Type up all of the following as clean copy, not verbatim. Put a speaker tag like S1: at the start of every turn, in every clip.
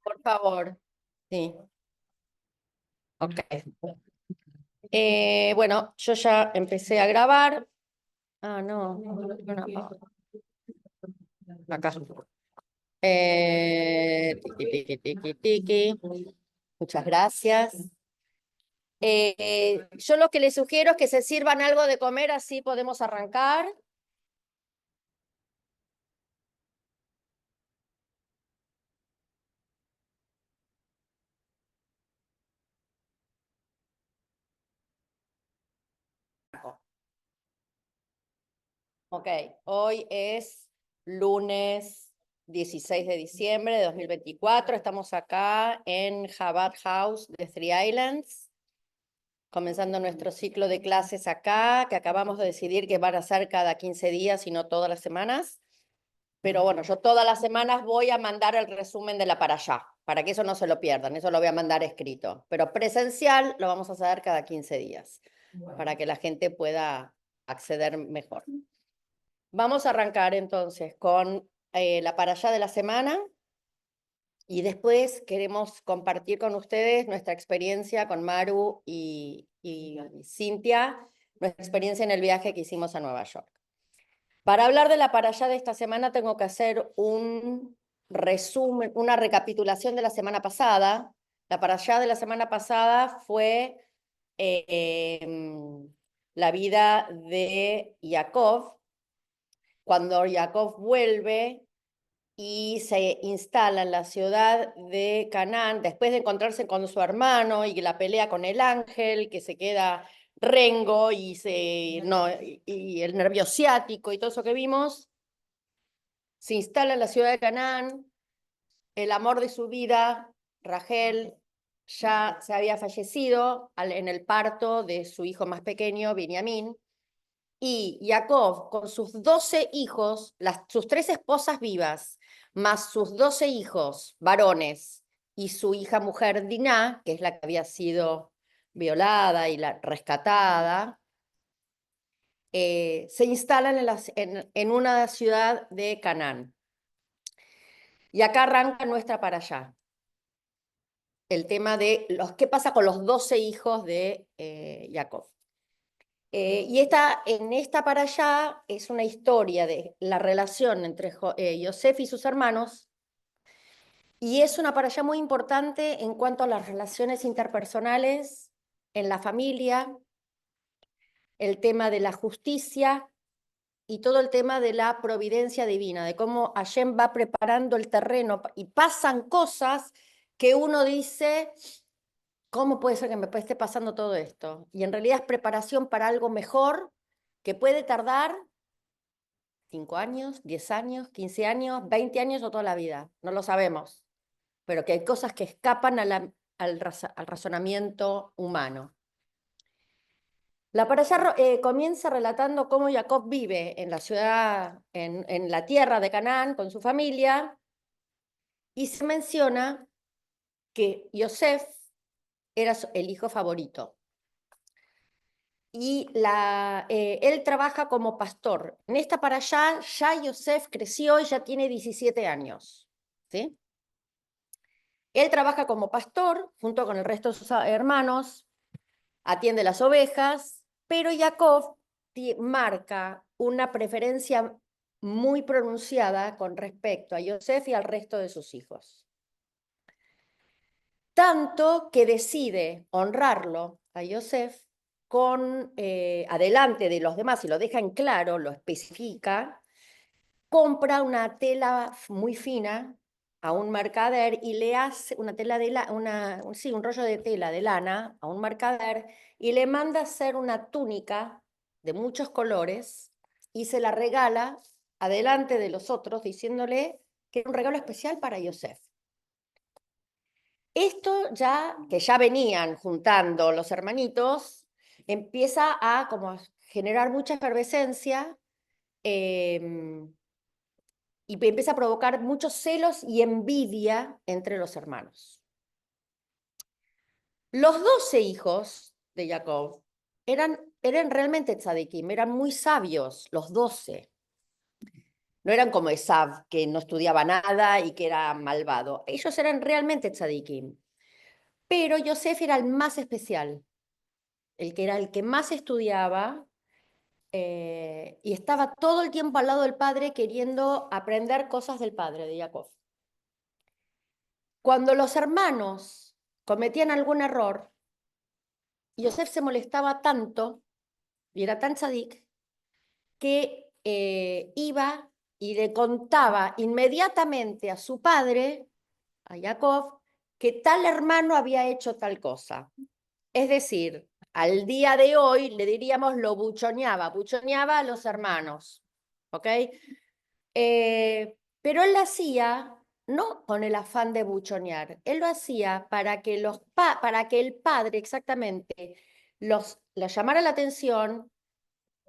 S1: por favor. Sí, ok. Bueno, yo ya empecé a grabar. Ah, no. Acá. Tiki, tiki, tiki, tiki. Muchas gracias. Yo lo que les sugiero es que se sirvan algo de comer, así podemos arrancar. Ok, hoy es lunes 16 de diciembre de 2024. Estamos acá en Chabad House de Three Islands, comenzando nuestro ciclo de clases acá, que acabamos de decidir que van a ser cada 15 días y no todas las semanas. Pero bueno, yo todas las semanas voy a mandar el resumen de la para allá, para que eso no se lo pierdan, eso lo voy a mandar escrito. Pero presencial lo vamos a hacer cada 15 días, para que la gente pueda acceder mejor. Vamos a arrancar entonces con la para allá de la semana y después queremos compartir con ustedes nuestra experiencia con Maru y Cintia, nuestra experiencia en el viaje que hicimos a Nueva York. Para hablar de la para allá de esta semana tengo que hacer un resumen, una recapitulación de la semana pasada. La para allá de la semana pasada fue la vida de Jacob, cuando Jacob vuelve y se instala en la ciudad de Canaán, después de encontrarse con su hermano y la pelea con el ángel, que se queda rengo y el nervio ciático y todo eso que vimos, se instala en la ciudad de Canaán, el amor de su vida, Rachel, ya se había fallecido en el parto de su hijo más pequeño, Benjamín, y Jacob, con sus 12 hijos, sus 3 esposas vivas, más sus 12 hijos varones, y su hija mujer Diná, que es la que había sido violada y rescatada, se instalan en una ciudad de Canaán. Y acá arranca nuestra para allá. El tema de qué pasa con los 12 hijos de Jacob. En esta para allá es una historia de la relación entre Yosef y sus hermanos, y es una para allá muy importante en cuanto a las relaciones interpersonales en la familia, el tema de la justicia y todo el tema de la providencia divina, de cómo Hashem va preparando el terreno y pasan cosas que uno dice, ¿cómo puede ser que me esté pasando todo esto? Y en realidad es preparación para algo mejor que puede tardar 5 años, 10 años, 15 años, 20 años o toda la vida. No lo sabemos. Pero que hay cosas que escapan al razonamiento humano. La parasha comienza relatando cómo Jacob vive en la ciudad, en la tierra de Canaán con su familia, y se menciona que Yosef era el hijo favorito. Y él trabaja como pastor. En esta para allá, ya Yosef creció y ya tiene 17 años. ¿Sí? Él trabaja como pastor junto con el resto de sus hermanos, atiende las ovejas, pero Jacob marca una preferencia muy pronunciada con respecto a Yosef y al resto de sus hijos. Tanto que decide honrarlo a Yosef adelante de los demás, y lo deja en claro, lo especifica, compra una tela muy fina a un mercader y le hace una tela de un rollo de tela de lana a un mercader y le manda hacer una túnica de muchos colores y se la regala adelante de los otros diciéndole que era un regalo especial para Yosef. Esto que ya venían juntando los hermanitos, empieza a como generar mucha efervescencia y empieza a provocar muchos celos y envidia entre los hermanos. Los 12 hijos de Jacob eran realmente tzadikim, eran muy sabios, los 12. No eran como Esav, que no estudiaba nada y que era malvado. Ellos eran realmente tzadikim. Pero Yosef era el más especial, el que era el que más estudiaba y estaba todo el tiempo al lado del padre queriendo aprender cosas del padre, de Jacob. Cuando los hermanos cometían algún error, Yosef se molestaba tanto y era tan tzadik que iba y le contaba inmediatamente a su padre, a Jacob, que tal hermano había hecho tal cosa. Es decir, al día de hoy le diríamos lo buchoneaba a los hermanos, ¿ok? Pero él lo hacía no con el afán de buchonear, él lo hacía para que, para que el padre exactamente los llamara la atención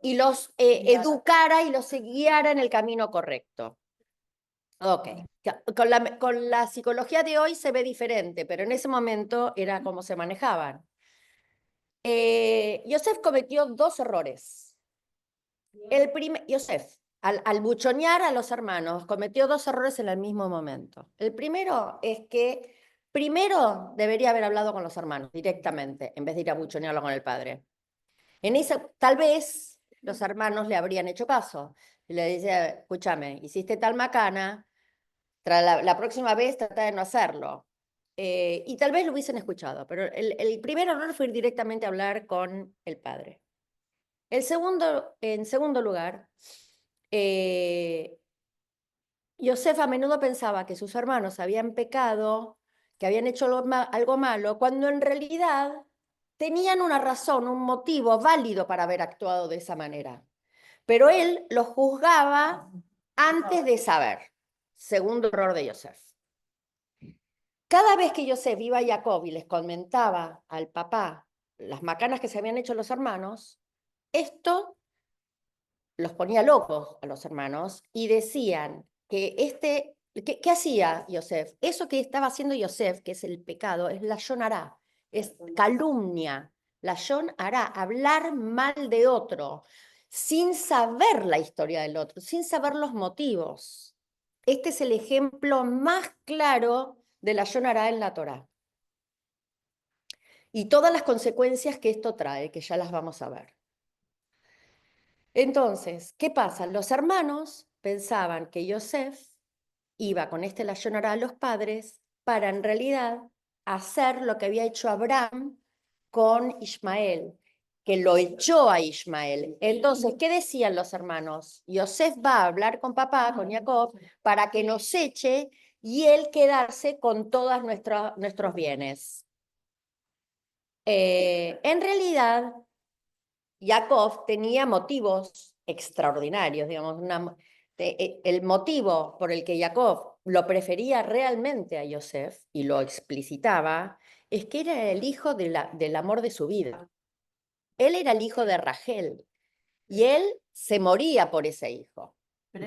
S1: y los educara y los guiara en el camino correcto. Ok, con la psicología de hoy se ve diferente, pero en ese momento era como se manejaban. Yosef cometió dos errores. Yosef, al buchonear a los hermanos, cometió dos errores en el mismo momento. El primero es que primero debería haber hablado con los hermanos directamente, en vez de ir a buchonearlo con el padre. Tal vez los hermanos le habrían hecho caso. Y le dice, escúchame, hiciste tal macana, la próxima vez trata de no hacerlo. Y tal vez lo hubiesen escuchado, pero el primer error fue ir directamente a hablar con el padre. En segundo lugar, Yosef a menudo pensaba que sus hermanos habían pecado, que habían hecho algo malo, cuando en realidad tenían una razón, un motivo válido para haber actuado de esa manera. Pero él los juzgaba antes de saber. Segundo error de Yosef. Cada vez que Yosef iba a Jacob y les comentaba al papá las macanas que se habían hecho los hermanos, esto los ponía locos a los hermanos y decían que ¿qué hacía Yosef? Eso que estaba haciendo Yosef, que es el pecado, es la hará, es calumnia. La hará, hablar mal de otro, sin saber la historia del otro, sin saber los motivos. Este es el ejemplo más claro de la hará en la Torá. Y todas las consecuencias que esto trae, que ya las vamos a ver. Entonces, ¿qué pasa? Los hermanos pensaban que Yosef iba con este lashon hara a los padres para en realidad hacer lo que había hecho Abraham con Ismael, que lo echó a Ismael. Entonces, ¿qué decían los hermanos? Yosef va a hablar con papá, con Jacob, para que nos eche y él quedarse con todos nuestros bienes. En realidad, Jacob tenía motivos extraordinarios, digamos, el motivo por el que Jacob lo prefería realmente a Yosef, y lo explicitaba, es que era el hijo del amor de su vida. Él era el hijo de Rachel, y él se moría por ese hijo.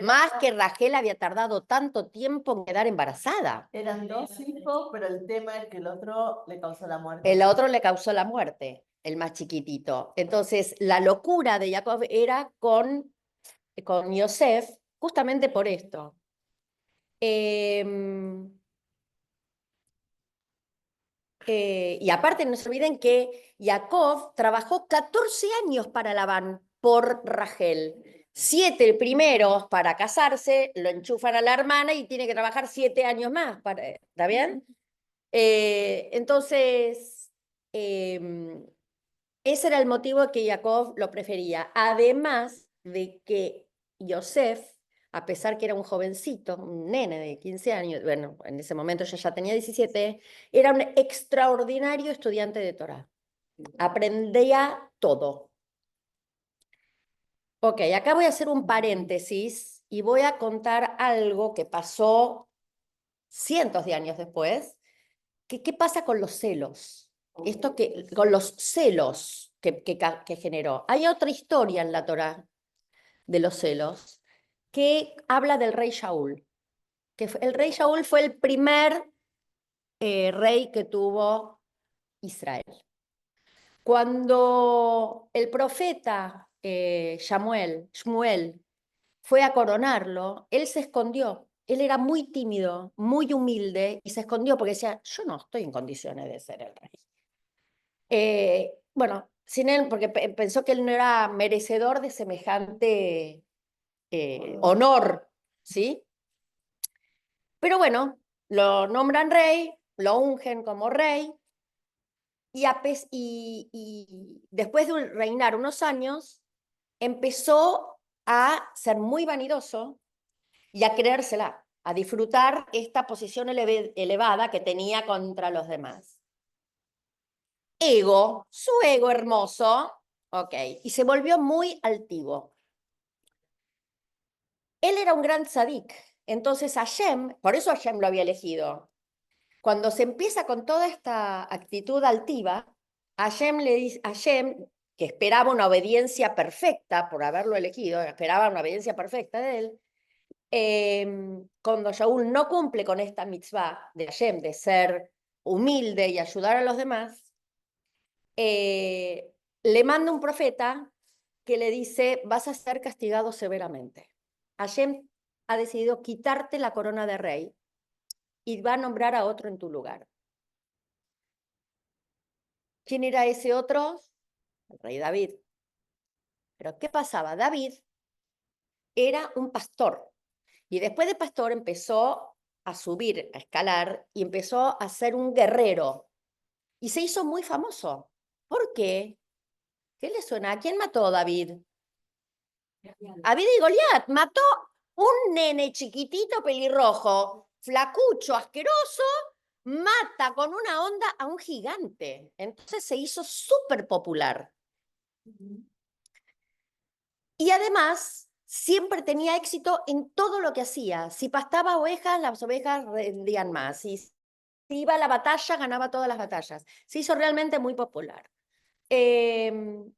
S1: Más que Rachel había tardado tanto tiempo en quedar embarazada.
S2: Eran dos hijos, pero el tema es que el otro le causó la muerte.
S1: El otro le causó la muerte, el más chiquitito. Entonces, la locura de Jacob era con Yosef, justamente por esto. Y aparte, no se olviden que Jacob trabajó 14 años para Labán por Rachel. 7 primeros para casarse, lo enchufan a la hermana y tiene que trabajar 7 años más. ¿Está bien? Entonces, ese era el motivo que Jacob lo prefería. Además de que Yosef, a pesar que era un jovencito, un nene de 15 años, bueno, en ese momento ya tenía 17, era un extraordinario estudiante de Torah. Aprendía todo. Ok, acá voy a hacer un paréntesis y voy a contar algo que pasó cientos de años después. ¿Qué pasa con los celos? Con los celos que generó. Hay otra historia en la Torá de los celos que habla del rey Shaul. El rey Shaul fue el primer rey que tuvo Israel. Cuando el profeta Shmuel fue a coronarlo, él se escondió. Él era muy tímido, muy humilde, y se escondió porque decía, yo no estoy en condiciones de ser el rey. Bueno, sin él, porque pensó que él no era merecedor de semejante honor, ¿sí? Pero bueno, lo nombran rey, lo ungen como rey, y después de reinar unos años, empezó a ser muy vanidoso y a creérsela, a disfrutar esta posición elevada que tenía contra los demás. Ego, su ego hermoso, ok, y se volvió muy altivo. Él era un gran tzadik, entonces Hashem, por eso Hashem lo había elegido. Cuando se empieza con toda esta actitud altiva, Hashem le dice, Hashem, que esperaba una obediencia perfecta por haberlo elegido, esperaba una obediencia perfecta de él, cuando Shaul no cumple con esta mitzvah de Hashem, de ser humilde y ayudar a los demás, le manda un profeta que le dice, vas a ser castigado severamente. Hashem ha decidido quitarte la corona de rey y va a nombrar a otro en tu lugar. ¿Quién era ese otro? El rey David. Pero ¿qué pasaba? David era un pastor y después de pastor empezó a subir, a escalar y empezó a ser un guerrero y se hizo muy famoso. ¿Por qué? ¿Qué le suena? ¿A quién mató David? David y Goliat. Mató un nene chiquitito pelirrojo, flacucho, asqueroso, mata con una onda a un gigante. Entonces se hizo súper popular. Y además, siempre tenía éxito en todo lo que hacía. Si pastaba ovejas, las ovejas rendían más. Si iba a la batalla, ganaba todas las batallas. Se hizo realmente muy popular. Y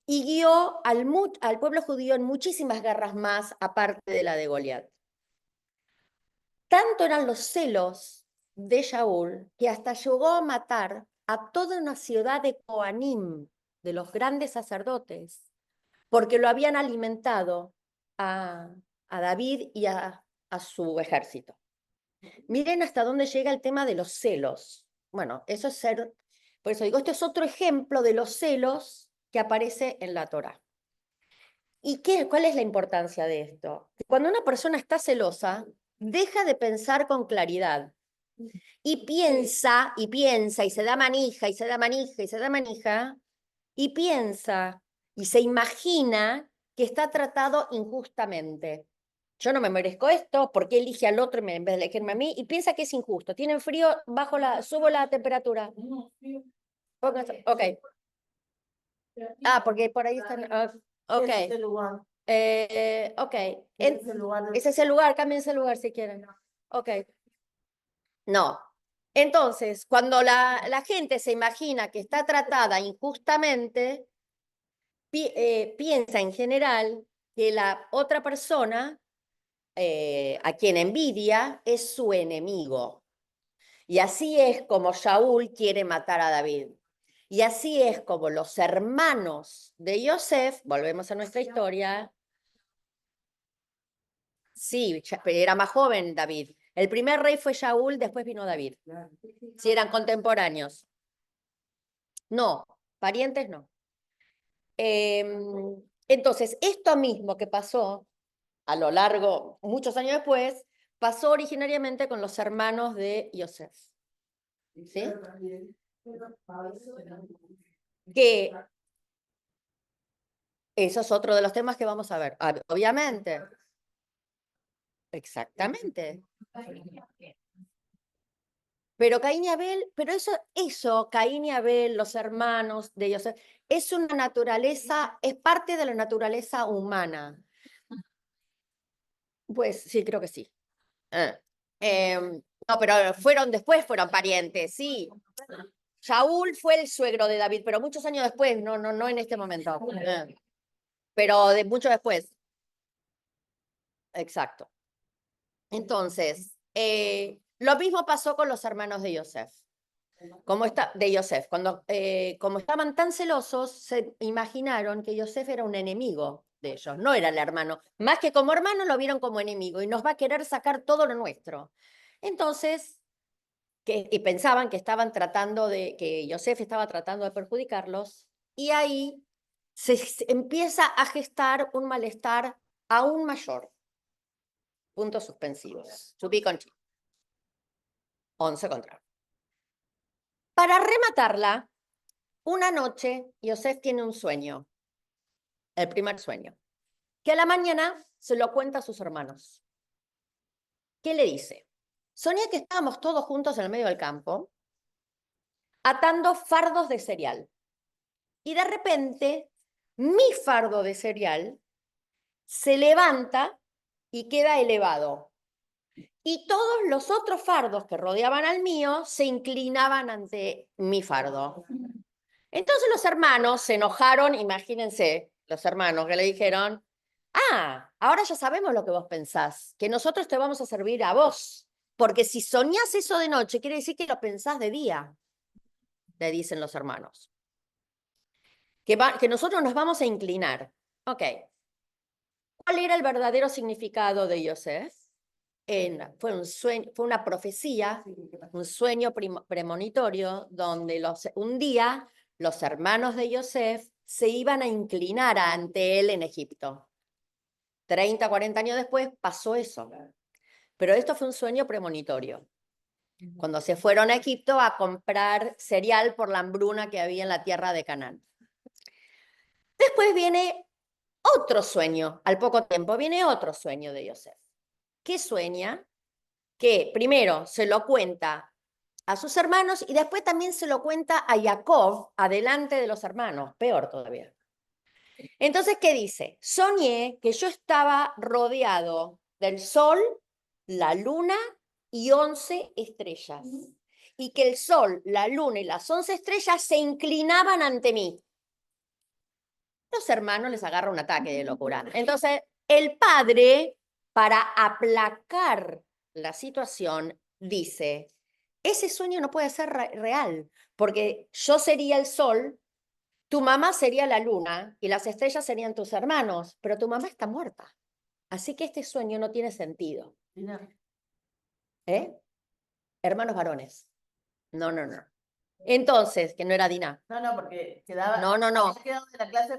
S1: guió al pueblo judío en muchísimas guerras más, aparte de la de Goliat. Tanto eran los celos de Shaul que hasta llegó a matar a toda una ciudad de Coanim, de los grandes sacerdotes, porque lo habían alimentado a David y a su ejército. Miren hasta dónde llega el tema de los celos. Bueno, eso es ser, por eso digo, esto es otro ejemplo de los celos que aparece en la Torá. ¿Y cuál es la importancia de esto? Cuando una persona está celosa, deja de pensar con claridad y piensa, y se da manija, y se da manija, y se da manija, y piensa, y se imagina que está tratado injustamente. Yo no me merezco esto, ¿por qué elige al otro en vez de elegirme a mí? Y piensa que es injusto. Tienen frío, subo la temperatura. Ok. Ah, porque por ahí están. Ok. Ok. Ese es el lugar, cámbiense el lugar si quieren. Ok. No. Entonces, cuando la gente se imagina que está tratada injustamente, piensa en general que la otra persona a quien envidia es su enemigo. Y así es como Shaul quiere matar a David. Y así es como los hermanos de Yosef, volvemos a nuestra historia, sí, era más joven David. El primer rey fue Shaul, después vino David. Sí, eran contemporáneos. No, parientes no. Entonces, esto mismo que pasó a lo largo, muchos años después, pasó originariamente con los hermanos de Yosef. ¿Sí? Que eso es otro de los temas que vamos a ver. Obviamente. Exactamente. Pero Caín y Abel, pero eso, Caín y Abel, los hermanos de Yosef, es una naturaleza, es parte de la naturaleza humana. Pues sí, creo que sí. No, pero fueron parientes, sí. Saúl fue el suegro de David, pero muchos años después, no en este momento. Pero de mucho después. Exacto. Entonces, lo mismo pasó con los hermanos de Yosef. Como estaban tan celosos, se imaginaron que Yosef era un enemigo. de ellos, no era el hermano. Más que como hermano lo vieron como enemigo y nos va a querer sacar todo lo nuestro. Entonces, y pensaban que estaban tratando que Yosef estaba tratando de perjudicarlos, y ahí se empieza a gestar un malestar aún mayor. Puntos suspensivos. To be continued. 11 contra 1. Para rematarla, una noche Yosef tiene un sueño, el primer sueño, que a la mañana se lo cuenta a sus hermanos. ¿Qué le dice? Soñé que estábamos todos juntos en el medio del campo, atando fardos de cereal. Y de repente, mi fardo de cereal se levanta y queda elevado. Y todos los otros fardos que rodeaban al mío se inclinaban ante mi fardo. Entonces los hermanos se enojaron, imagínense, los hermanos que le dijeron, ahora ya sabemos lo que vos pensás, que nosotros te vamos a servir a vos, porque si soñás eso de noche, quiere decir que lo pensás de día, le dicen los hermanos. Que nosotros nos vamos a inclinar. Ok. ¿Cuál era el verdadero significado de Yosef? Fue un sueño, fue una profecía, un sueño premonitorio, donde un día los hermanos de Yosef se iban a inclinar ante él en Egipto. 30, 40 años después pasó eso. Pero esto fue un sueño premonitorio. Cuando se fueron a Egipto a comprar cereal por la hambruna que había en la tierra de Canaán. Después viene otro sueño, al poco tiempo viene otro sueño de Yosef. ¿Qué sueña? Que primero se lo cuenta a sus hermanos y después también se lo cuenta a Jacob, adelante de los hermanos, peor todavía. Entonces, ¿qué dice? Soñé que yo estaba rodeado del sol, la luna y 11 estrellas. Y que el sol, la luna y las 11 estrellas se inclinaban ante mí. Los hermanos les agarra un ataque de locura. Entonces, el padre, para aplacar la situación, dice, ese sueño no puede ser real, porque yo sería el sol, tu mamá sería la luna y las estrellas serían tus hermanos, pero tu mamá está muerta. Así que este sueño no tiene sentido. ¿Eh? Hermanos varones. No, no, no. Entonces, que no era Dina.
S2: No, porque quedaba.
S1: No.
S2: Había quedado de la clase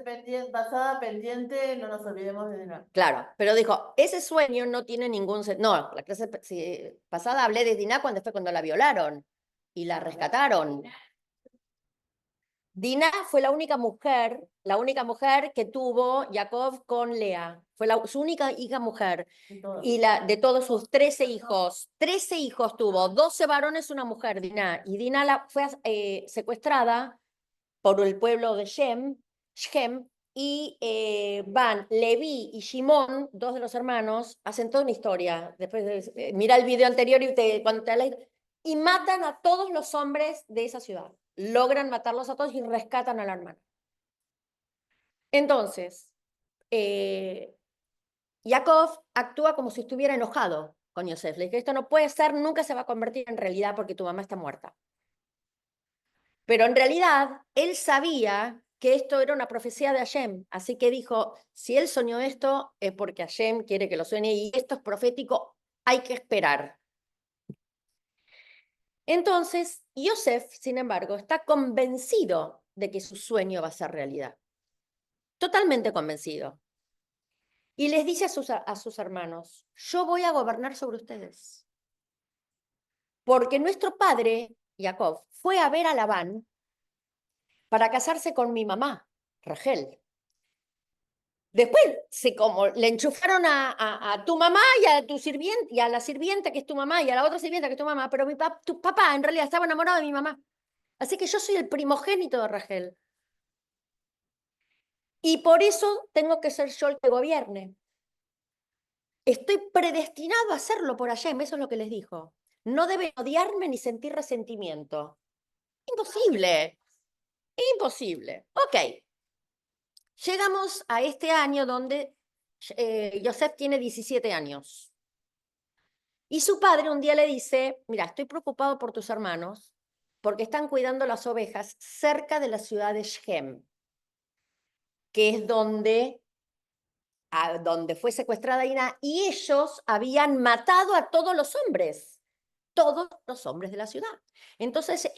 S2: pasada pendiente, no nos olvidemos de nada.
S1: Claro, pero dijo, ese sueño no tiene ningún sentido. No, la clase pasada hablé de Dina cuando la violaron y la rescataron. Dina fue la única mujer que tuvo Jacob con Lea. Fue su única hija mujer. Y de todos sus 13 hijos. 13 hijos tuvo, 12 varones, una mujer, Dina. Y Dina fue secuestrada por el pueblo de Shem, y van Leví y Shimón, dos de los hermanos, hacen toda una historia. Después mira el video anterior y matan a todos los hombres de esa ciudad. Logran matarlos a todos y rescatan a la hermana. Entonces, Jacob actúa como si estuviera enojado con Yosef. Le dice, esto no puede ser, nunca se va a convertir en realidad porque tu mamá está muerta. Pero en realidad, él sabía que esto era una profecía de Hashem, así que dijo, si él soñó esto, es porque Hashem quiere que lo sueñe, y esto es profético, hay que esperar. Entonces, Yosef, sin embargo, está convencido de que su sueño va a ser realidad. Totalmente convencido. Y les dice a sus hermanos, yo voy a gobernar sobre ustedes. Porque nuestro padre, Jacob, fue a ver a Labán para casarse con mi mamá, Rachel. Después, como le enchufaron a tu mamá y a tu sirviente, y a la sirvienta que es tu mamá, y a la otra sirvienta que es tu mamá, pero tu papá en realidad estaba enamorado de mi mamá. Así que yo soy el primogénito de Rachel. Y por eso tengo que ser yo el que gobierne. Estoy predestinado a hacerlo por Hashem, eso es lo que les dijo. No deben odiarme ni sentir resentimiento. Imposible. Imposible. Ok. Llegamos a este año donde Yosef tiene 17 años. Y su padre un día le dice, mira, estoy preocupado por tus hermanos porque están cuidando las ovejas cerca de la ciudad de Shem, que es donde a donde fue secuestrada Dina, y ellos habían matado a todos los hombres de la ciudad. Entonces,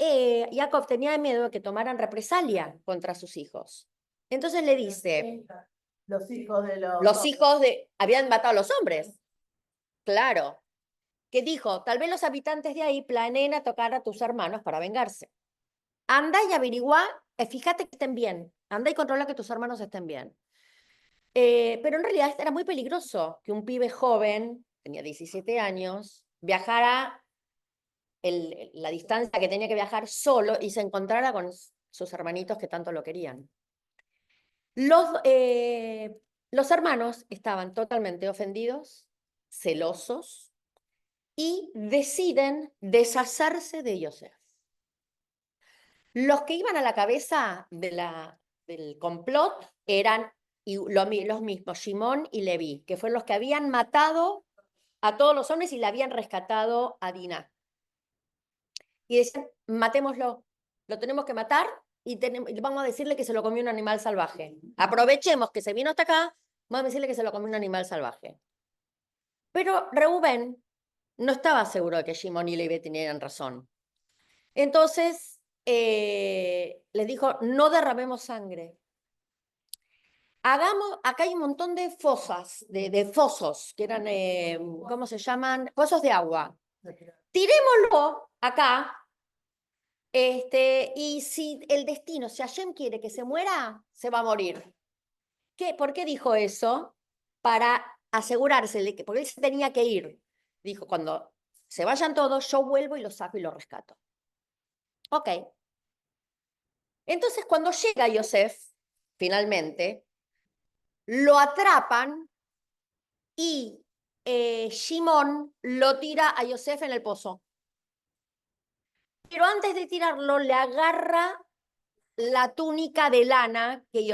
S1: Jacob tenía miedo de que tomaran represalia contra sus hijos. Entonces le dice,
S2: Los hijos de los...
S1: los hijos habían matado a los hombres. Claro. Que dijo, tal vez los habitantes de ahí planeen atacar a tus hermanos para vengarse. Anda y averigua, fíjate que estén bien. Anda y controla que tus hermanos estén bien. Pero en realidad era muy peligroso que un pibe joven, tenía 17 años, viajara la distancia que tenía que viajar solo y se encontrara con sus hermanitos que tanto lo querían. Los hermanos estaban totalmente ofendidos, celosos, y deciden deshacerse de Yosef. Los que iban a la cabeza del complot eran los mismos, Shimón y Leví, que fueron los que habían matado a todos los hombres y le habían rescatado a Diná. Y decían, matémoslo, lo tenemos que matar y vamos a decirle que se lo comió un animal salvaje. Aprovechemos que se vino hasta acá, vamos a decirle que se lo comió un animal salvaje. Pero Reubén no estaba seguro de que Shimón y Leví tenían razón. Entonces les dijo, no derramemos sangre. Acá hay un montón de fosas, de fosos, que eran, ¿cómo se llaman? Pozos de agua. Tirémoslo acá, y si el destino, si Hashem quiere que se muera, se va a morir. ¿Por qué dijo eso? Para asegurarse de que, porque él se tenía que ir. Dijo, cuando se vayan todos, yo vuelvo y los saco y los rescato. Ok. Entonces, cuando llega Yosef, finalmente, lo atrapan y Shimón lo tira a Yosef en el pozo. Pero antes de tirarlo, le agarra la túnica de lana que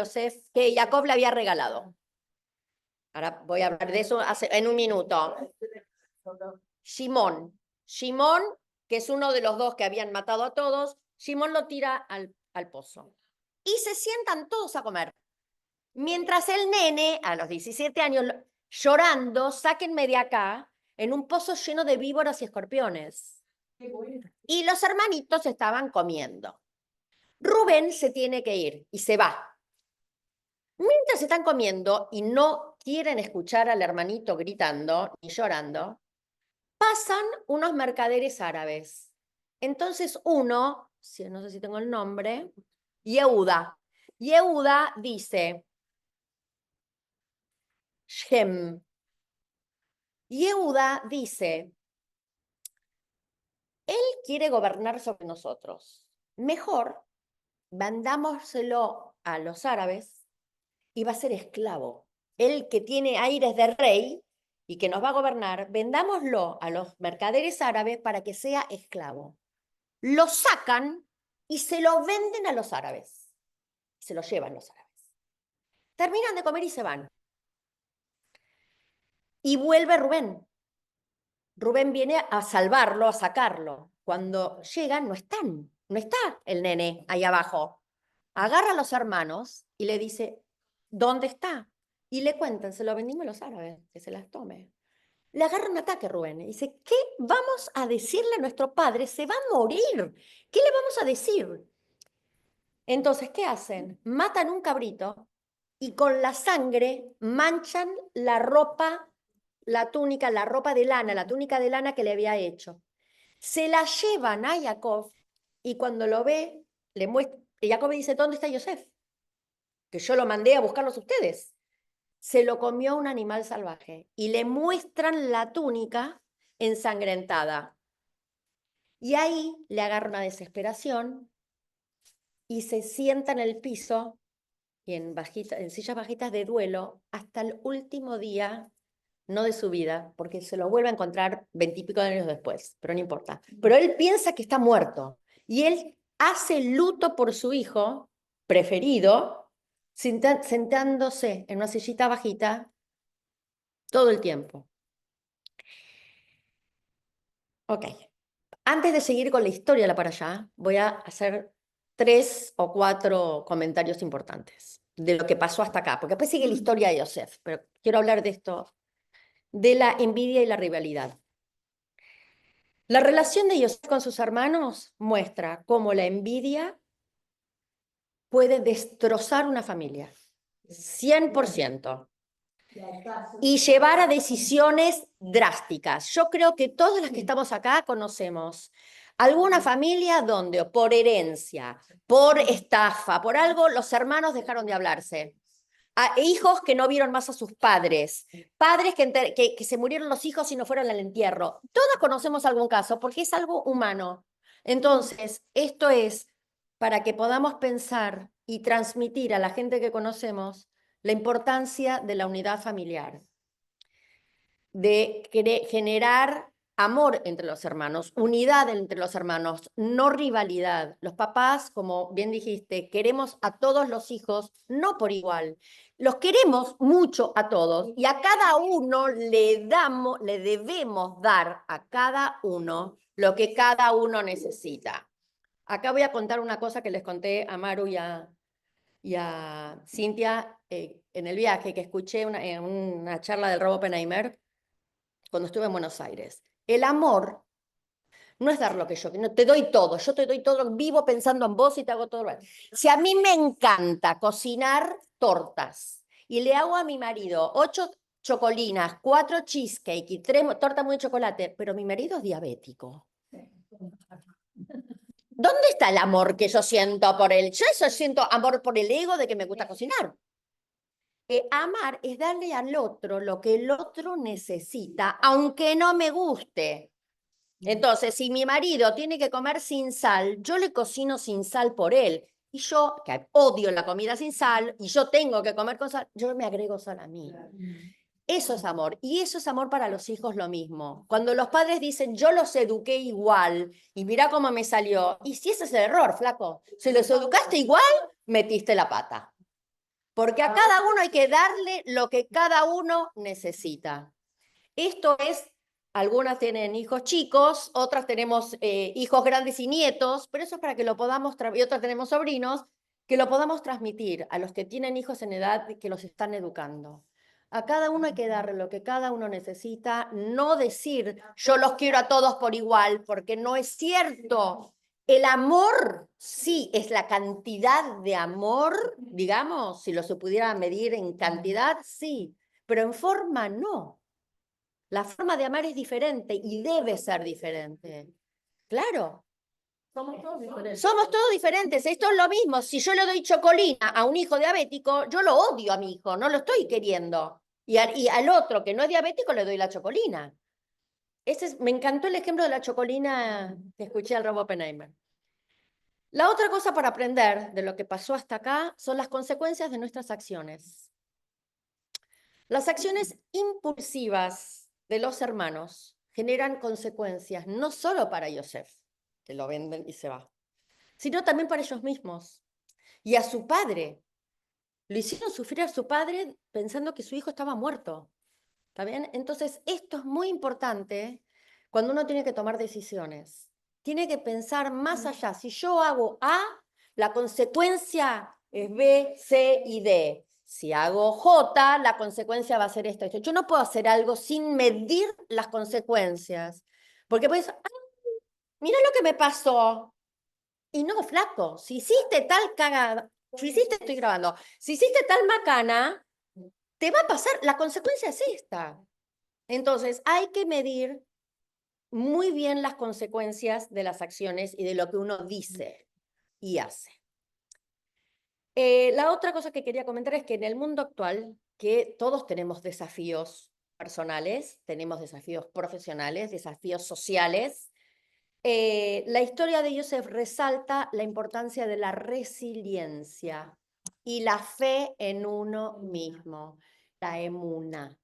S1: Jacob le había regalado. Ahora voy a hablar de eso en un minuto. Shimón, que es uno de los dos que habían matado a todos, Shimón lo tira al pozo. Y se sientan todos a comer. Mientras el nene, a los 17 años, llorando, sáquenme de acá, en un pozo lleno de víboras y escorpiones. Y los hermanitos estaban comiendo. Rubén se tiene que ir y se va. Mientras están comiendo y no quieren escuchar al hermanito gritando ni llorando, pasan unos mercaderes árabes. Entonces uno, no sé si tengo el nombre, Yehuda dice, Shem. Yehuda dice, él quiere gobernar sobre nosotros. Mejor mandámoselo a los árabes y va a ser esclavo. Él que tiene aires de rey y que nos va a gobernar, vendámoslo a los mercaderes árabes para que sea esclavo. Lo sacan y se lo venden a los árabes. Se lo llevan los árabes. Terminan de comer y se van. Y vuelve Rubén. Rubén viene a salvarlo, a sacarlo. Cuando llegan, no está el nene ahí abajo. Agarra a los hermanos y le dice, ¿dónde está? Y le cuentan, se lo vendimos a los árabes, que se las tome. Le agarra un ataque Rubén y dice, ¿qué vamos a decirle a nuestro padre? Se va a morir. ¿Qué le vamos a decir? Entonces, ¿qué hacen? Matan un cabrito y con la sangre manchan la ropa, la túnica, la ropa de lana, la túnica de lana que le había hecho. Se la llevan a Jacob y cuando lo ve, le muestra, y Jacob dice, ¿dónde está Yosef? Que yo lo mandé a buscarlos a ustedes. Se lo comió un animal salvaje y le muestran la túnica ensangrentada. Y ahí le agarra una desesperación y se sienta en el piso y en sillas bajitas de duelo hasta el último día, no de su vida, porque se lo vuelve a encontrar 20 y pico de años después, pero no importa. Pero él piensa que está muerto y él hace luto por su hijo preferido, sentándose en una sillita bajita todo el tiempo. Ok. Antes de seguir con la historia de la parashá, voy a hacer 3 o 4 comentarios importantes de lo que pasó hasta acá, porque después sigue la historia de Yosef, pero quiero hablar de esto, de la envidia y la rivalidad. La relación de Yosef con sus hermanos muestra cómo la envidia puede destrozar una familia, 100%, y llevar a decisiones drásticas. Yo creo que todas las que estamos acá conocemos alguna familia donde por herencia, por estafa, por algo, los hermanos dejaron de hablarse. Hijos que no vieron más a sus padres, padres que se murieron los hijos y no fueron al entierro. Todas conocemos algún caso porque es algo humano. Entonces, esto es para que podamos pensar y transmitir a la gente que conocemos la importancia de la unidad familiar, de generar amor entre los hermanos, unidad entre los hermanos, no rivalidad. Los papás, como bien dijiste, queremos a todos los hijos, no por igual. Los queremos mucho a todos y a cada uno le debemos dar a cada uno lo que cada uno necesita. Acá voy a contar una cosa que les conté a Maru y a Cintia en el viaje que escuché en una charla del Rob Oppenheimer cuando estuve en Buenos Aires. El amor no es dar lo que yo, no te doy todo, yo te doy todo, vivo pensando en vos y te hago todo. Si a mí me encanta cocinar tortas y le hago a mi marido 8 chocolinas, 4 cheesecake y 3 tortas muy de chocolate, pero mi marido es diabético. ¿Dónde está el amor que yo siento por él? Yo eso siento amor por el ego de que me gusta cocinar. Amar es darle al otro lo que el otro necesita, aunque no me guste. Entonces, si mi marido tiene que comer sin sal, yo le cocino sin sal por él. Y yo, que odio la comida sin sal, y yo tengo que comer con sal, yo me agrego sal a mí. Eso es amor. Y eso es amor para los hijos lo mismo. Cuando los padres dicen, yo los eduqué igual, y mira cómo me salió. Y si ese es el error, flaco. Si los educaste igual, metiste la pata. Porque a cada uno hay que darle lo que cada uno necesita. Esto es, algunas tienen hijos chicos, otras tenemos hijos grandes y nietos, pero eso es para que lo podamos, y otras tenemos sobrinos, que lo podamos transmitir a los que tienen hijos en edad que los están educando. A cada uno hay que darle lo que cada uno necesita, no decir yo los quiero a todos por igual, porque no es cierto. El amor, sí, es la cantidad de amor, digamos, si lo se pudiera medir en cantidad, sí, pero en forma no. La forma de amar es diferente y debe ser diferente. Claro.
S2: Somos todos diferentes.
S1: Somos todos diferentes. Esto es lo mismo. Si yo le doy chocolina a un hijo diabético, yo lo odio a mi hijo, no lo estoy queriendo. Y al otro que no es diabético le doy la chocolina. Me encantó el ejemplo de la chocolina que escuché al Rob Oppenheimer. La otra cosa para aprender de lo que pasó hasta acá son las consecuencias de nuestras acciones. Las acciones impulsivas de los hermanos generan consecuencias no solo para Yosef, que lo venden y se va, sino también para ellos mismos y a su padre. Lo hicieron sufrir a su padre pensando que su hijo estaba muerto. ¿Está bien? Entonces, esto es muy importante cuando uno tiene que tomar decisiones. Tiene que pensar más allá. Si yo hago A, la consecuencia es B, C y D. Si hago J, la consecuencia va a ser esto. Yo no puedo hacer algo sin medir las consecuencias. Porque puedes, mira lo que me pasó. Y no, flaco, si hiciste tal cagada, si hiciste, estoy grabando, si hiciste tal macana, te va a pasar, la consecuencia es esta. Entonces, hay que medir muy bien las consecuencias de las acciones y de lo que uno dice y hace. La otra cosa que quería comentar es que en el mundo actual, que todos tenemos desafíos personales, tenemos desafíos profesionales, desafíos sociales, la historia de Yosef resalta la importancia de la resiliencia y la fe en uno mismo, la emuná.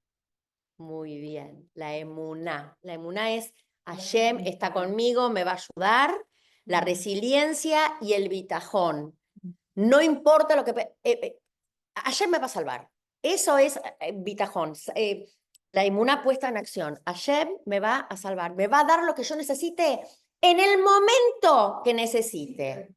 S1: Muy bien, la emuná. La emuná es Hashem está conmigo, me va a ayudar, la resiliencia y el bitajón. No importa lo que... Hashem me va a salvar. Eso es bitajón. La emuná puesta en acción. Hashem me va a salvar, me va a dar lo que yo necesite en el momento que necesite.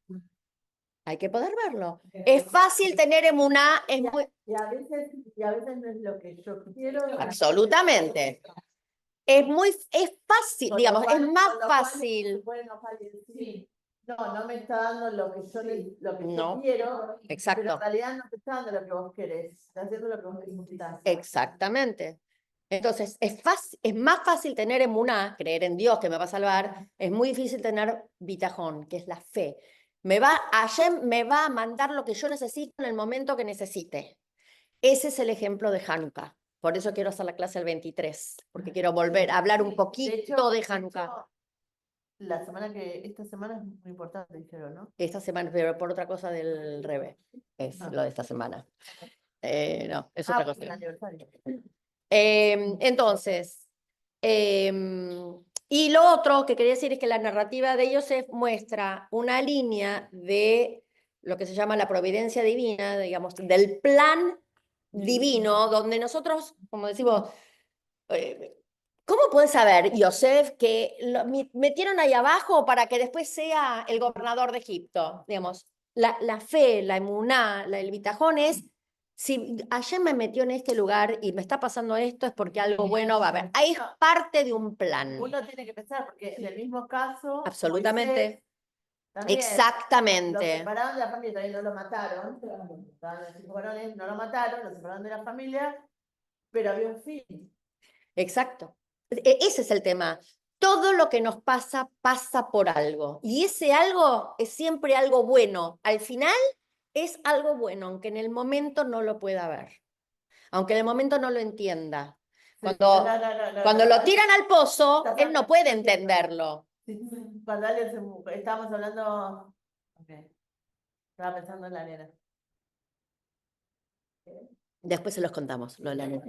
S1: Hay que poder verlo. Es fácil tener emuná, es muy...
S2: Y a veces no es lo que yo quiero.
S1: Absolutamente. Es fácil,
S2: Con lo
S1: digamos,
S2: cual-
S1: es más
S2: con lo cual
S1: fácil.
S2: se puede enojar y decir, no me está dando lo que yo, lo que
S1: No,
S2: yo quiero, pero
S1: exacto.
S2: en realidad no te está dando lo que vos querés, está haciendo lo que vos necesitas.
S1: Exactamente. Entonces, es más fácil tener emuná, creer en Dios que me va a salvar, es muy difícil tener bitajón, que es la fe. Hashem me va a mandar lo que yo necesito en el momento que necesite. Ese es el ejemplo de Hanukkah. Por eso quiero hacer la clase el 23, porque quiero volver a hablar un poquito de Hanukkah.
S2: Esta semana es muy importante, dijeron, ¿no?
S1: Esta semana, pero por otra cosa del revés, es lo de esta semana. No, es otra cosa.
S2: El aniversario.
S1: Entonces, y lo otro que quería decir es que la narrativa de Yosef muestra una línea de lo que se llama la providencia divina, digamos, del plan divino, donde nosotros, como decimos, ¿cómo puede saber Yosef que lo metieron ahí abajo para que después sea el gobernador de Egipto? Digamos, la fe, la emuná, el bitajón es, si ayer me metió en este lugar y me está pasando esto, es porque algo bueno va a haber. Ahí es parte de un plan.
S2: Uno tiene que pensar, porque en el mismo caso,
S1: Absolutamente.
S2: Moisés también, lo
S1: Exactamente.
S2: separaron de la familia, todavía no lo mataron, estaban los hijos varones, no lo mataron, lo separaron de la familia, pero había un fin.
S1: Exacto. Ese es el tema. Todo lo que nos pasa, pasa por algo. Y ese algo es siempre algo bueno. Al final es algo bueno, aunque en el momento no lo pueda ver. Aunque en el momento no lo entienda. Cuando lo tiran al pozo, él no puede entenderlo.
S2: Cuando alguien estábamos hablando, estaba pensando en la nena.
S1: Después se los contamos, lo de la nena.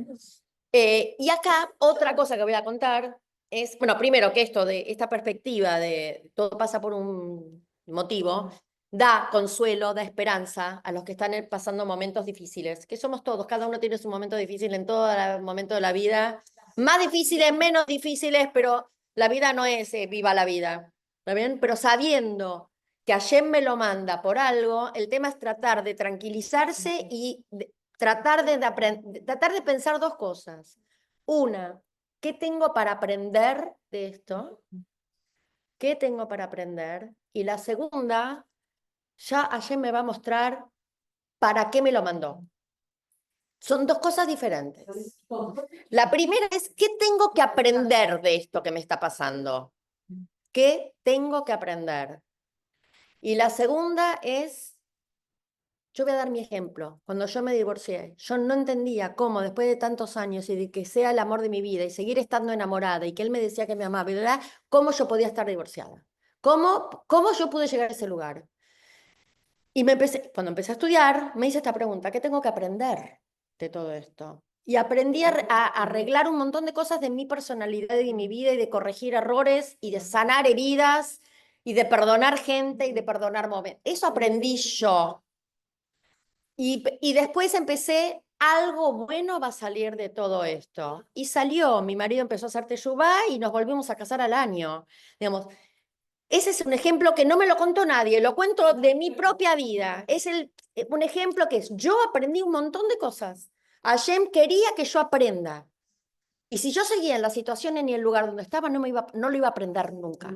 S1: Y acá otra cosa que voy a contar es, bueno, primero que esto de esta perspectiva de todo pasa por un motivo, da consuelo, da esperanza a los que están pasando momentos difíciles, que somos todos, cada uno tiene su momento difícil en todo momento de la vida, más difíciles, menos difíciles, pero la vida no es viva la vida, ¿está bien? Pero sabiendo que Hashem me lo manda por algo, el tema es tratar de tranquilizarse y tratar de pensar dos cosas. Una, ¿qué tengo para aprender de esto? ¿Qué tengo para aprender? Y la segunda, ya ayer me va a mostrar para qué me lo mandó. Son dos cosas diferentes. La primera es, ¿qué tengo que aprender de esto que me está pasando? ¿Qué tengo que aprender? Y la segunda es, yo voy a dar mi ejemplo. Cuando yo me divorcié, yo no entendía cómo después de tantos años y de que sea el amor de mi vida y seguir estando enamorada y que él me decía que me amaba, ¿verdad? ¿Cómo yo podía estar divorciada? ¿Cómo yo pude llegar a ese lugar? Y cuando empecé a estudiar, me hice esta pregunta, ¿qué tengo que aprender de todo esto? Y aprendí a arreglar un montón de cosas de mi personalidad y de mi vida y de corregir errores y de sanar heridas y de perdonar gente y de perdonar momentos. Eso aprendí yo. Y después empecé, algo bueno va a salir de todo esto. Y salió, mi marido empezó a hacer teshuvá y nos volvimos a casar al año. Digamos, ese es un ejemplo que no me lo contó nadie, lo cuento de mi propia vida. Es un ejemplo que es, yo aprendí un montón de cosas. Hashem quería que yo aprenda. Y si yo seguía en la situación en el lugar donde estaba, no lo iba a aprender nunca.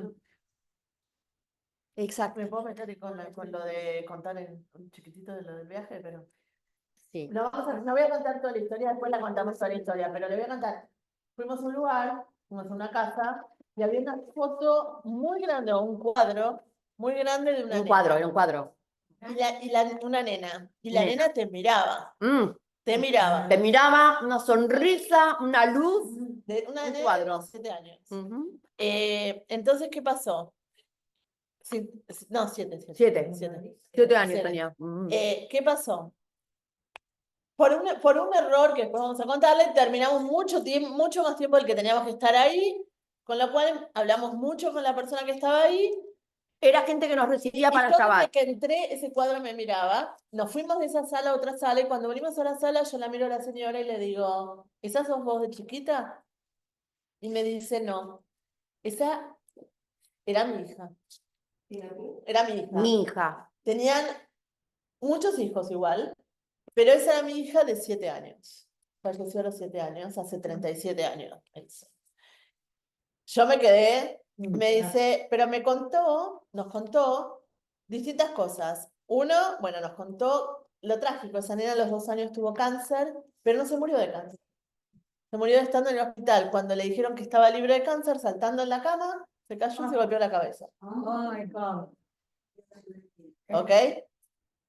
S1: Exacto.
S2: Me puedo meter con lo de contar un chiquitito de lo del viaje, pero
S1: Sí.
S2: no voy a contar toda la historia, después la contamos toda la historia, pero le voy a contar. Fuimos a un lugar, fuimos a una casa, y había una foto muy grande, o un cuadro muy grande de una
S1: Un
S2: nena.
S1: cuadro, era un cuadro.
S2: Una nena. Y la nena te miraba. Te miraba.
S1: Te miraba, una sonrisa, una luz,
S2: De una
S1: un
S2: nena
S1: cuadro.
S2: de 7 años. Entonces, ¿qué pasó? No, 7.
S1: 7 años tenía.
S2: ¿Qué pasó? Por un error que después vamos a contarle, terminamos mucho más tiempo del que teníamos que estar ahí, con lo cual hablamos mucho con la persona que estaba ahí.
S1: Era gente que nos recibía para el
S2: Desde
S1: Shabbat.
S2: que entré, ese cuadro me miraba. Nos fuimos de esa sala a otra sala, y cuando venimos a la sala, yo la miro a la señora y le digo, ¿esa sos vos de chiquita? Y me dice, no, esa era mi hija. Era mi hija.
S1: Mi hija.
S2: Tenían muchos hijos igual, pero esa era mi hija de 7 años. Falleció a los 7 años, hace 37 años. Yo me quedé, me dice, pero nos contó distintas cosas. Uno, bueno, nos contó lo trágico, esa nena a los 2 años tuvo cáncer, pero no se murió de cáncer. Se murió estando en el hospital. Cuando le dijeron que estaba libre de cáncer, saltando en la cama, se cayó y se golpeó la cabeza. ¿Ok?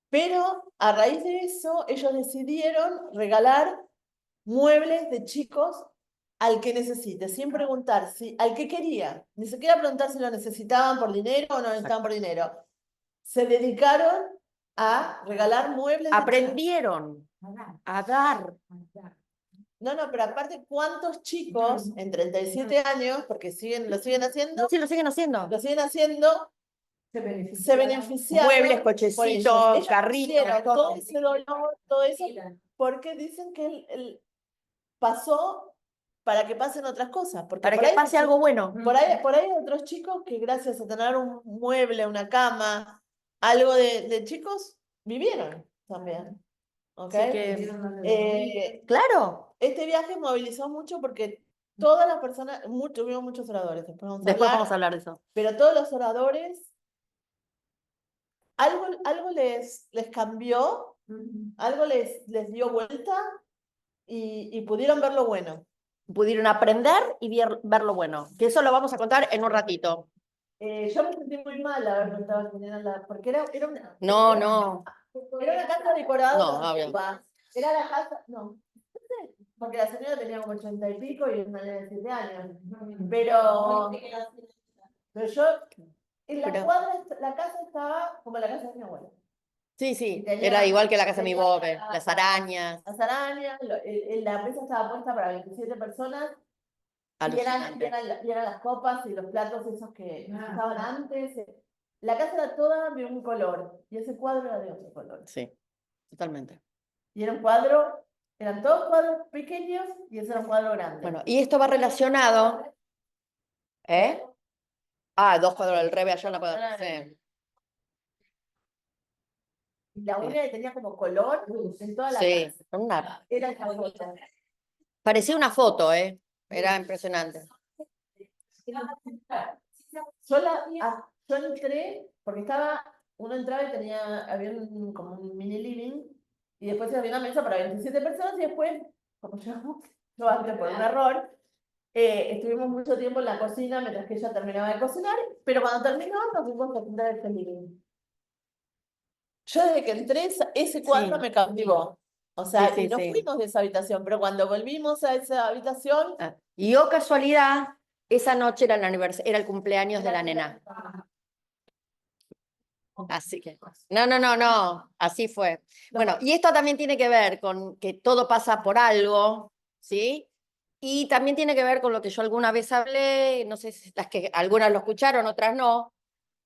S2: Pero a raíz de eso, ellos decidieron regalar muebles de chicos al que necesite, sin preguntar si, al que quería, ni siquiera preguntar si lo necesitaban por dinero o no necesitaban por dinero. Se dedicaron a regalar muebles.
S1: Aprendieron a dar.
S2: No, pero aparte, ¿cuántos chicos en 37 años, porque lo siguen haciendo?
S1: Sí, lo siguen haciendo.
S2: Lo siguen haciendo, se beneficiaron.
S1: Muebles,
S2: por ellos.
S1: cochecitos,
S2: Ellos
S1: carritos,
S2: hicieron todo ese dolor, todo eso, porque dicen que pasó para que pasen otras cosas. Porque
S1: para
S2: por
S1: que
S2: ahí,
S1: pase algo bueno.
S2: por ahí hay otros chicos que gracias a tener un mueble, una cama, algo de chicos, vivieron también. ¿Ok?
S1: Así que, claro.
S2: Este viaje movilizó mucho porque todas las personas, vimos muchos oradores,
S1: Después vamos a hablar de eso.
S2: pero todos los oradores, algo les cambió, algo les dio vuelta y pudieron ver lo bueno.
S1: Pudieron aprender y ver lo bueno. Que eso lo vamos a contar en un ratito.
S2: Yo me sentí muy mal haber preguntado quién era porque era una...
S1: No.
S2: Era una casa decorada.
S1: No, obvio.
S2: Era la casa, no. Porque la señora tenía como 80 y pico y una nena de 7 años. Pero yo, en la cuadra, la casa estaba como la casa de mi abuela.
S1: Sí, era igual que la casa de mi bobe, las arañas.
S2: Las arañas, la mesa estaba puesta para 27 personas. Y eran las copas y los platos esos que estaban antes. La casa era toda de un color y ese cuadro era de otro color.
S1: Sí, totalmente.
S2: Y eran todos cuadros pequeños y ese era un cuadro grande.
S1: Bueno, y esto va relacionado. ¿Eh? 2 cuadros del revés allá en la cuadra. Sí.
S2: Y la única tenía como color en toda la casa. Era esa foto.
S1: Parecía una foto, ¿eh? Era impresionante.
S2: Yo entré, porque uno entraba y había como un mini living, y después había una mesa para 27 personas, y después, como yo antes por un error, estuvimos mucho tiempo en la cocina mientras que ella terminaba de cocinar, pero cuando terminó nos fuimos a pintar el living. Yo desde que entré, ese cuadro me cautivó. O sea, y nos fuimos de esa habitación, pero cuando volvimos a esa habitación...
S1: Y casualidad, esa noche era era el cumpleaños de la nena. Así que, no, así fue. Bueno, y esto también tiene que ver con que todo pasa por algo, ¿sí? Y también tiene que ver con lo que yo alguna vez hablé, no sé si algunas lo escucharon, otras no,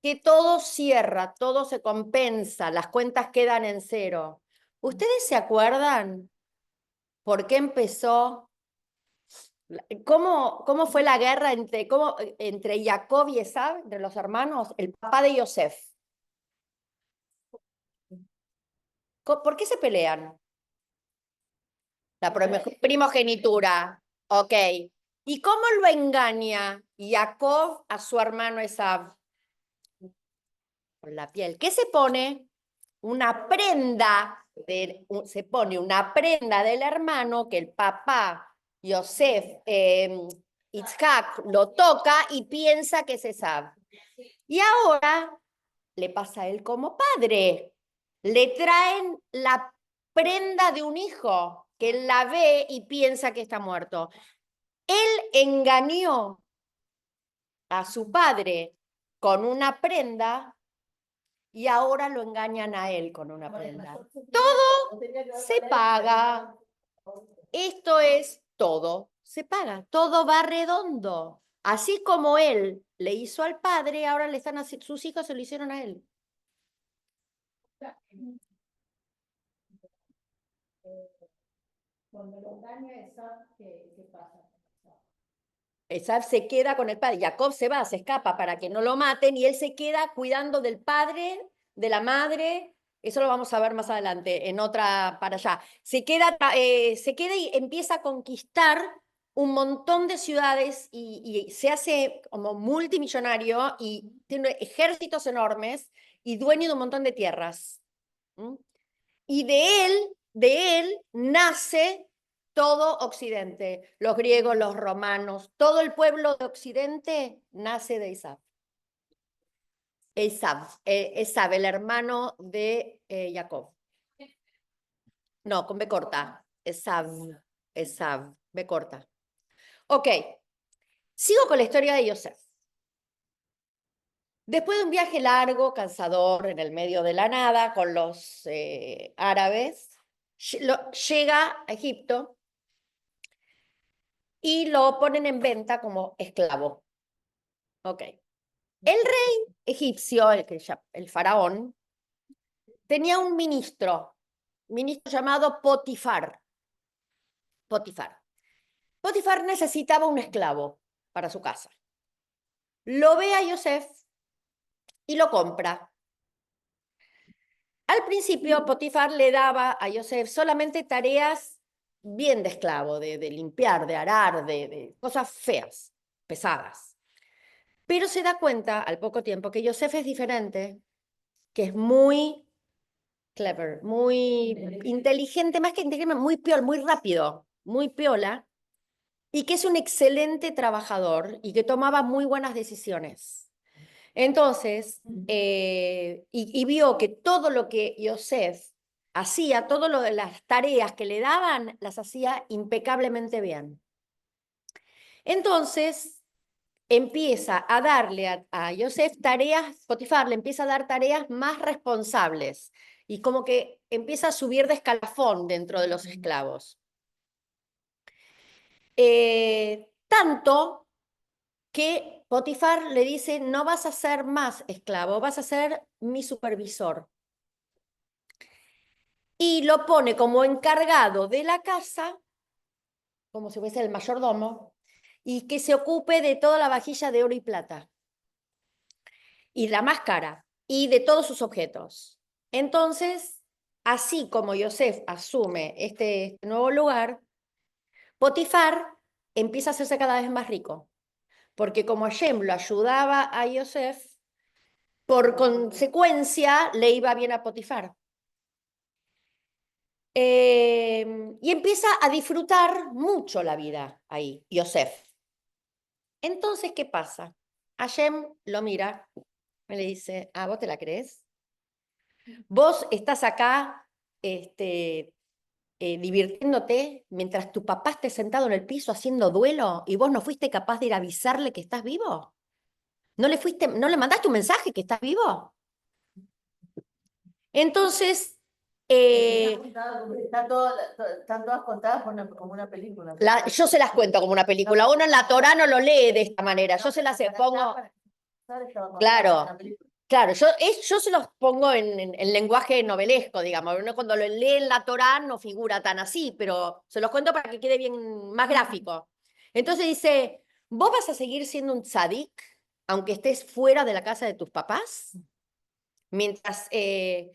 S1: que todo cierra, todo se compensa, las cuentas quedan en cero. ¿Ustedes se acuerdan por qué empezó? ¿Cómo fue la guerra entre Jacob y Esaú, entre los hermanos, el papá de Yosef? ¿Por qué se pelean? La primogenitura. Ok. ¿Y cómo lo engaña Jacob a su hermano Esaú? Con la piel. ¿Qué se pone? Una prenda, se pone una prenda del hermano que el papá Yosef, Itzhak, lo toca y piensa que es Esaú. Y ahora le pasa a él como padre. Le traen la prenda de un hijo que él la ve y piensa que está muerto. Él engañó a su padre con una prenda y ahora lo engañan a él con una prenda. Todo se paga. Esto es todo. Se paga. Todo va redondo. Así como él le hizo al padre, ahora sus hijos se lo hicieron a él. Cuando lo engaña Esaú, ¿qué pasa? Esaú se queda con el padre. Jacob se va, se escapa para que no lo maten y él se queda cuidando del padre, de la madre Eso lo vamos a ver más adelante, en otra para allá. Se queda y empieza a conquistar un montón de ciudades y se hace como multimillonario y tiene ejércitos enormes y dueño de un montón de tierras. ¿Mm? Y de él nace todo Occidente. Los griegos, los romanos, todo el pueblo de Occidente nace de Esaú. Esaú, el hermano de Jacob. No, con B corta. Esaú, B corta. Ok, sigo con la historia de Yosef. Después de un viaje largo, cansador, en el medio de la nada, con los árabes, llega a Egipto y lo ponen en venta como esclavo. Ok. El rey egipcio, el faraón, tenía un ministro llamado Potifar. Potifar necesitaba un esclavo para su casa. Lo ve a Yosef y lo compra. Al principio, Potifar le daba a Yosef solamente tareas bien de esclavo, de limpiar, de arar, de cosas feas, pesadas. Pero se da cuenta al poco tiempo que Yosef es diferente, que es muy clever, muy inteligente, más que inteligente, muy piola, muy rápido, muy piola, y que es un excelente trabajador y que tomaba muy buenas decisiones. Entonces, y vio que todo lo que Yosef hacía, todo lo de las tareas que le daban, las hacía impecablemente bien. Entonces, empieza a darle a Yosef tareas, Potifar le empieza a dar tareas más responsables y como que empieza a subir de escalafón dentro de los esclavos. Tanto que Potifar le dice, no vas a ser más esclavo, vas a ser mi supervisor. Y lo pone como encargado de la casa, como si fuese el mayordomo, y que se ocupe de toda la vajilla de oro y plata, y la más cara, y de todos sus objetos. Entonces, así como Yosef asume este nuevo lugar, Potifar empieza a hacerse cada vez más rico, porque como Hashem lo ayudaba a Yosef, por consecuencia le iba bien a Potifar. Y empieza a disfrutar mucho la vida ahí, Yosef. Entonces, ¿qué pasa? Hashem lo mira, me le dice, ¿vos te la crees? Vos estás acá divirtiéndote mientras tu papá esté sentado en el piso haciendo duelo y vos no fuiste capaz de ir a avisarle que estás vivo. ¿No le mandaste un mensaje que estás vivo? Entonces,
S2: Están todas contadas como una película.
S1: yo se las cuento como una película. Uno en la Torá no lo lee de esta manera. Yo se las pongo. Claro, claro, yo se los pongo en lenguaje novelesco, digamos. Uno cuando lo lee en la Torá no figura tan así, pero se los cuento para que quede bien más gráfico. Entonces dice, ¿vos vas a seguir siendo un tzadik aunque estés fuera de la casa de tus papás? Mientras él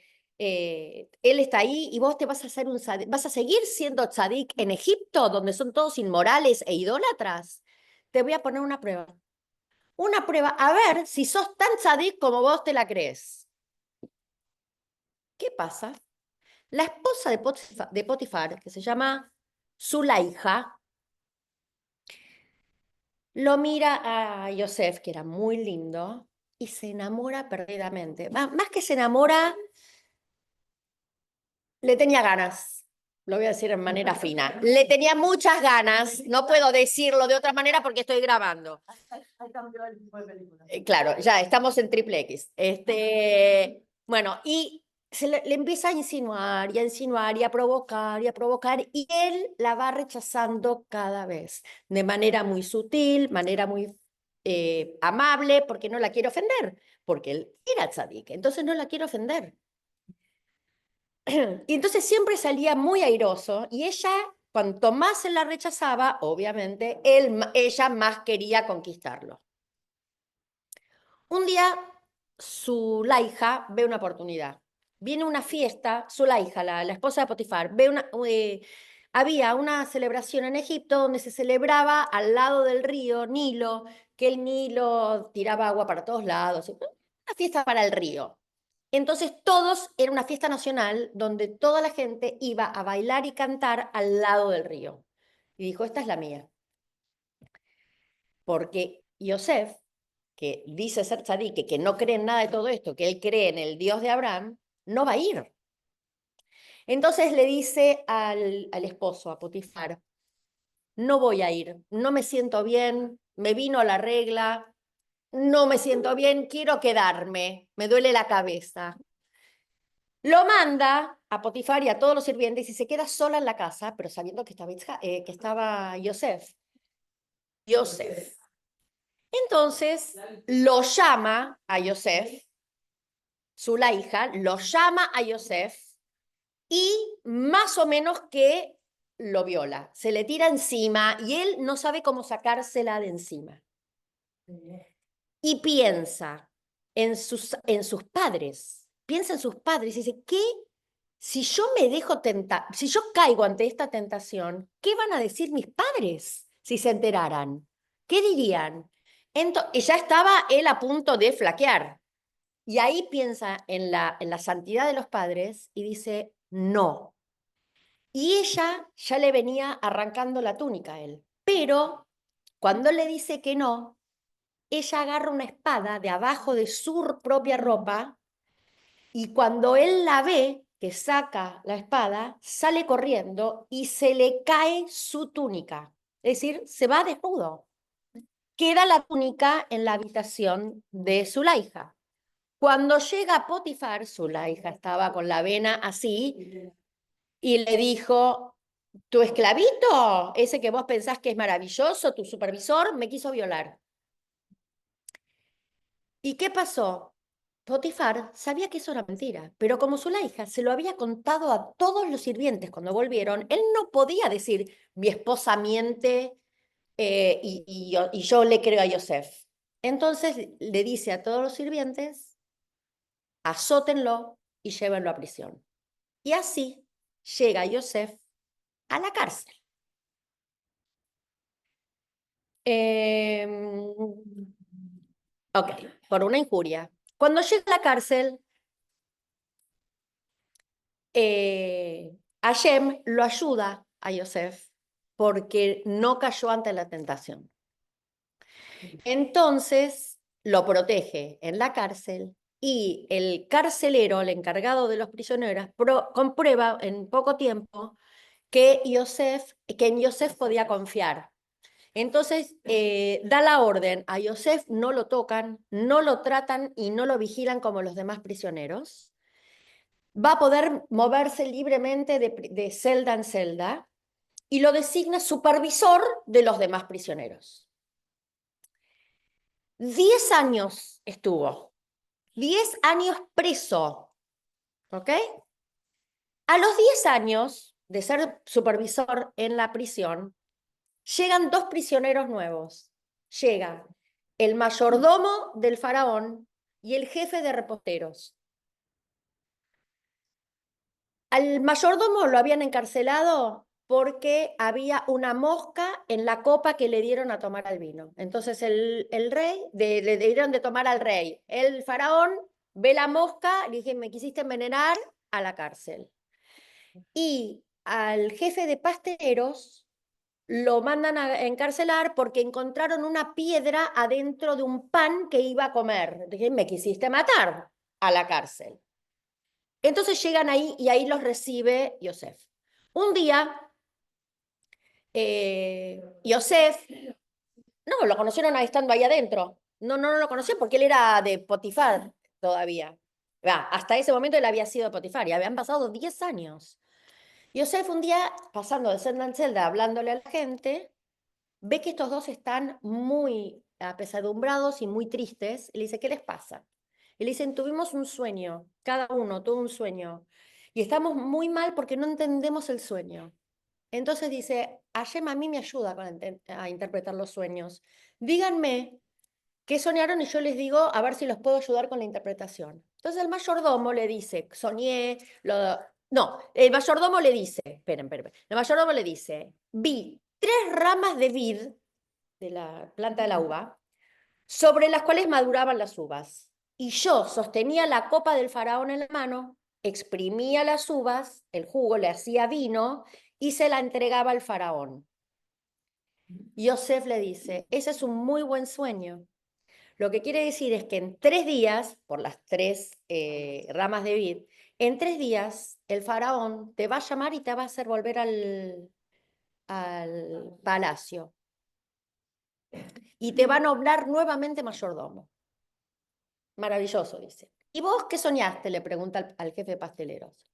S1: está ahí y vos te vas a hacer un tzadik, vas a seguir siendo tzadik en Egipto, donde son todos inmorales e idólatras. Te voy a poner una prueba. Una prueba, a ver si sos tan tzadik como vos te la crees. ¿Qué pasa? La esposa de Potifar, que se llama Zulaija, lo mira a Yosef, que era muy lindo, y se enamora perdidamente. Más que se enamora, le tenía ganas. Lo voy a decir en manera fina. Le tenía muchas ganas. No puedo decirlo de otra manera porque estoy grabando.
S2: Ahí cambió el tipo de película.
S1: Claro, ya estamos en triple X. Bueno, y le empieza a insinuar y a insinuar y a provocar, y él la va rechazando cada vez, de manera muy sutil, manera muy amable, porque no la quiere ofender, porque él era tzadik, entonces no la quiere ofender. Y entonces siempre salía muy airoso, y ella, cuanto más se la rechazaba, obviamente, ella más quería conquistarlo. Un día, Zulaija ve una oportunidad. viene una fiesta, Zulaija, la esposa de Potifar, había una celebración en Egipto donde se celebraba al lado del río Nilo, que el Nilo tiraba agua para todos lados, una fiesta para el río. Entonces era una fiesta nacional donde toda la gente iba a bailar y cantar al lado del río. Y dijo, esta es la mía. Porque Yosef, que dice ser tzaddik, que no cree en nada de todo esto, que él cree en el Dios de Abraham, no va a ir. Entonces le dice al esposo, a Potifar, no voy a ir, no me siento bien, me vino la regla, no me siento bien, quiero quedarme, me duele la cabeza. Lo manda a Potifar y a todos los sirvientes y se queda sola en la casa, pero sabiendo que estaba Yosef. Yosef. Entonces lo llama a Yosef, Zulaija, lo llama a Yosef y más o menos que lo viola. Se le tira encima y él no sabe cómo sacársela de encima. Y piensa en sus padres. Piensa en sus padres y dice, ¿qué? Si yo me dejo tentar, si yo caigo ante esta tentación, ¿qué van a decir mis padres si se enteraran? ¿Qué dirían? Entonces, ya estaba él a punto de flaquear. Y ahí piensa en la santidad de los padres y dice, no. Y ella ya le venía arrancando la túnica a él. Pero cuando le dice que no, ella agarra una espada de abajo de su propia ropa y cuando él la ve, que saca la espada, sale corriendo y se le cae su túnica. Es decir, se va desnudo. Queda la túnica en la habitación de Zulaija. Cuando llega Potifar, Zulaija estaba con la vena así y le dijo, tu esclavito, ese que vos pensás que es maravilloso, tu supervisor, me quiso violar. ¿Y qué pasó? Potifar sabía que eso era mentira, pero como Zulaija se lo había contado a todos los sirvientes cuando volvieron, él no podía decir, mi esposa miente y yo le creo a Yosef. Entonces le dice a todos los sirvientes, azótenlo y llévenlo a prisión. Y así llega Yosef a la cárcel. Eh, ok, por una injuria. Cuando llega a la cárcel, Hashem lo ayuda a Yosef porque no cayó ante la tentación. Entonces lo protege en la cárcel y el carcelero, el encargado de los prisioneros, comprueba en poco tiempo que en Yosef podía confiar. Entonces da la orden a Yosef, no lo tocan, no lo tratan y no lo vigilan como los demás prisioneros. Va a poder moverse libremente de celda en celda y lo designa supervisor de los demás prisioneros. 10 años estuvo, 10 años preso, ¿ok? A los 10 años de ser supervisor en la prisión, llegan 2 prisioneros nuevos. Llega el mayordomo del faraón y el jefe de reposteros. Al mayordomo lo habían encarcelado porque había una mosca en la copa que le dieron a tomar al vino. Entonces el rey, le dieron de tomar al rey. El faraón ve la mosca, le dije, me quisiste envenenar, a la cárcel. Y al jefe de pasteleros lo mandan a encarcelar porque encontraron una piedra adentro de un pan que iba a comer. Dije, me quisiste matar, a la cárcel. Entonces llegan ahí y ahí los recibe Yosef. Un día, Yosef, no, lo conocieron ahí estando ahí adentro. No lo conocían porque él era de Potifar todavía. Hasta ese momento él había sido de Potifar y habían pasado 10 años. Yosef un día, pasando de celda en celda, hablándole a la gente, ve que estos dos están muy apesadumbrados y muy tristes. Y le dice, ¿qué les pasa? Y le dicen, tuvimos un sueño, cada uno tuvo un sueño. Y estamos muy mal porque no entendemos el sueño. Entonces dice, Hashem a mí me ayuda a interpretar los sueños. Díganme qué soñaron y yo les digo a ver si los puedo ayudar con la interpretación. Entonces el mayordomo le dice, soñé, no, el mayordomo le dice, esperen, el mayordomo le dice, vi 3 ramas de vid, de la planta de la uva, sobre las cuales maduraban las uvas. Y yo sostenía la copa del faraón en la mano, exprimía las uvas, el jugo le hacía vino y se la entregaba al faraón. Yosef le dice, ese es un muy buen sueño. Lo que quiere decir es que en 3 días, por las 3 ramas de vid, en 3 días el faraón te va a llamar y te va a hacer volver al palacio. Y te va a nombrar nuevamente mayordomo. Maravilloso, dice. ¿Y vos qué soñaste? Le pregunta al jefe de pasteleros.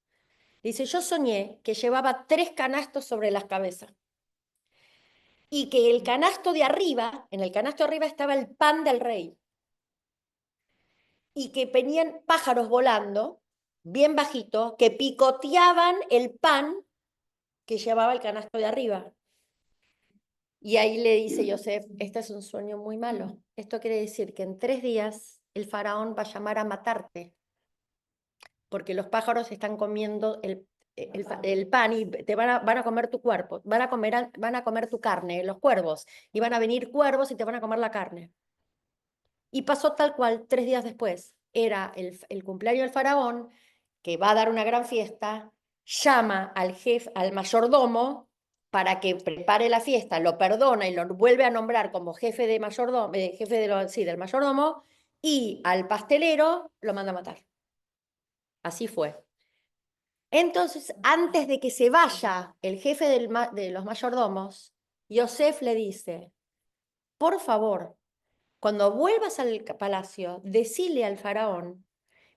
S1: Dice, yo soñé que llevaba 3 canastos sobre las cabezas y que el canasto de arriba, en el canasto de arriba estaba el pan del rey y que venían pájaros volando, bien bajito, que picoteaban el pan que llevaba el canasto de arriba. Y ahí le dice Yosef, este es un sueño muy malo. Esto quiere decir que en 3 días el faraón va a llamar a matarte, porque los pájaros están comiendo el pan y te van a comer tu cuerpo, van a comer tu carne, los cuervos, y van a venir cuervos y te van a comer la carne. Y pasó tal cual 3 días después. Era el cumpleaños del faraón, que va a dar una gran fiesta, llama al jefe, al mayordomo, para que prepare la fiesta, lo perdona y lo vuelve a nombrar como jefe de mayordomo, del mayordomo, y al pastelero lo manda a matar. Así fue. Entonces, antes de que se vaya el jefe de los mayordomos, Yosef le dice, por favor, cuando vuelvas al palacio, decile al faraón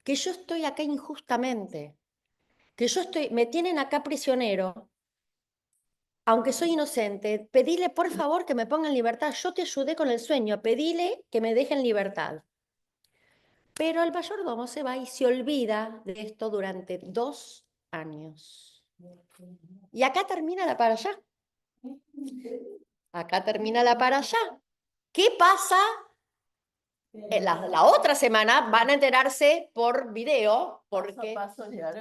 S1: que yo estoy acá injustamente, que me tienen acá prisionero, aunque soy inocente, pedile por favor que me ponga en libertad, yo te ayudé con el sueño, pedile que me deje en libertad. Pero el mayordomo se va y se olvida de esto durante 2 años. Y acá termina la para allá. Acá termina la para allá. ¿Qué pasa? La otra semana van a enterarse por video, porque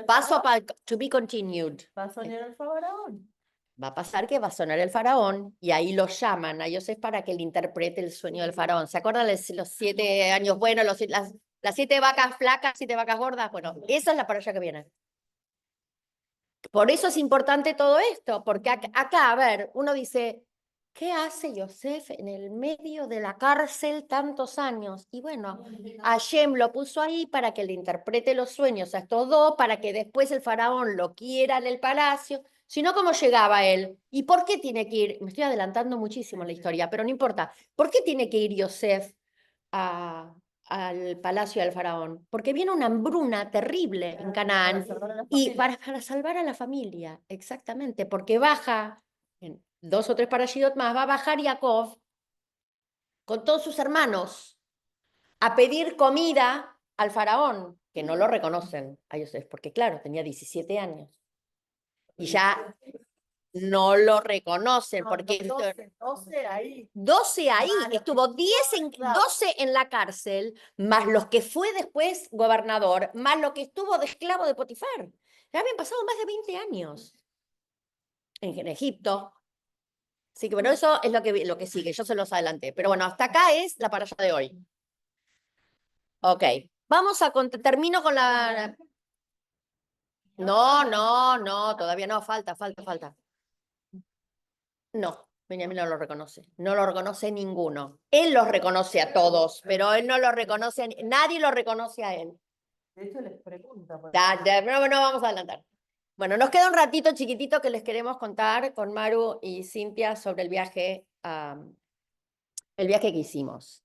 S1: paso a paso, to be continued.
S2: Va a soñar el faraón.
S1: Va a pasar que va a sonar el faraón y ahí lo llaman a Yosef para que le interprete el sueño del faraón. ¿Se acuerdan los 7 años buenos, las 7 vacas flacas, 7 vacas gordas? Bueno, esa es la paralla que viene. Por eso es importante todo esto, porque acá, a ver, uno dice, ¿qué hace Yosef en el medio de la cárcel tantos años? Y bueno, Hashem lo puso ahí para que le interprete los sueños a estos 2, para que después el faraón lo quiera en el palacio. Si no, ¿cómo llegaba él? ¿Y por qué tiene que ir? Me estoy adelantando muchísimo en la historia, pero no importa. ¿Por qué tiene que ir Yosef al palacio del faraón? Porque viene una hambruna terrible en Canaán y para salvar a la familia, exactamente, porque baja, en 2 o 3 parashiyot más, va a bajar Jacob con todos sus hermanos a pedir comida al faraón, que no lo reconocen a Yosef, porque claro, tenía 17 años. Y ya no lo reconocen, porque
S2: 12 ahí.
S1: 12 ahí, estuvo 12 en la cárcel, más los que fue después gobernador, más lo que estuvo de esclavo de Potifar. Ya habían pasado más de 20 años en Egipto. Así que bueno, eso es lo que sigue, yo se los adelanté. Pero bueno, hasta acá es la paralla de hoy. Ok, termino con la... No, todavía no, falta. No, Benjamín no lo reconoce. No lo reconoce ninguno. Él los reconoce a todos, pero él no lo reconoce, nadie lo reconoce a él.
S2: De hecho, les pregunta.
S1: No vamos a adelantar. Bueno, nos queda un ratito chiquitito que les queremos contar con Maru y Cintia sobre el viaje que hicimos.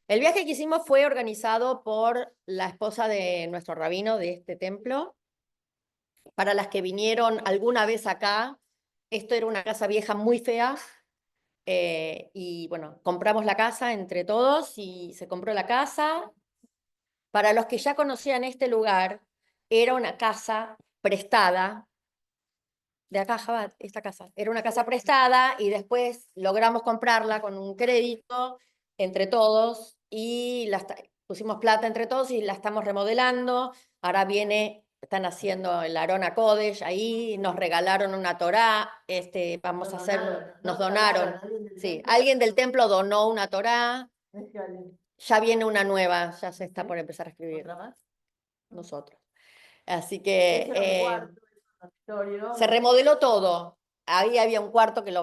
S1: El viaje que hicimos fue organizado por la esposa de nuestro rabino de este templo. Para las que vinieron alguna vez acá, esto era una casa vieja muy fea. Y bueno, compramos la casa entre todos y se compró la casa. Para los que ya conocían este lugar, era una casa prestada. De acá, Jabat, esta casa. Era una casa prestada y después logramos comprarla con un crédito entre todos y pusimos plata entre todos y la estamos remodelando. Ahora están haciendo el Aarón HaKodesh ahí, nos regalaron una Torá, vamos a hacer, nos donaron. Sí, alguien del templo donó una Torá, ya viene una nueva, ya se está por empezar a escribir.
S2: ¿Otra más?
S1: Nosotros. Así que
S2: Ese era un cuarto, dormitorio.
S1: se remodeló todo. Ahí había un cuarto que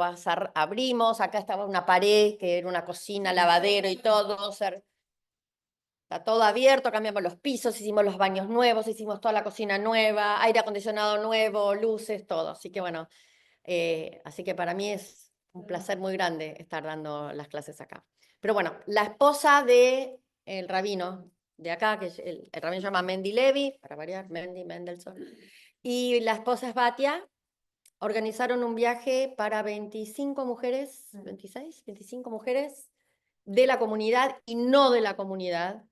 S1: abrimos, acá estaba una pared que era una cocina, lavadero y todo. Está todo abierto, cambiamos los pisos, hicimos los baños nuevos, hicimos toda la cocina nueva, aire acondicionado nuevo, luces, todo. Así que bueno, así que para mí es un placer muy grande estar dando las clases acá. Pero bueno, la esposa del rabino de acá, que el rabino se llama Mendy Levy, para variar, Mendy Mendelssohn, y la esposa es Batia, organizaron un viaje para 25 mujeres, 26, 25 mujeres de la comunidad y no de la comunidad,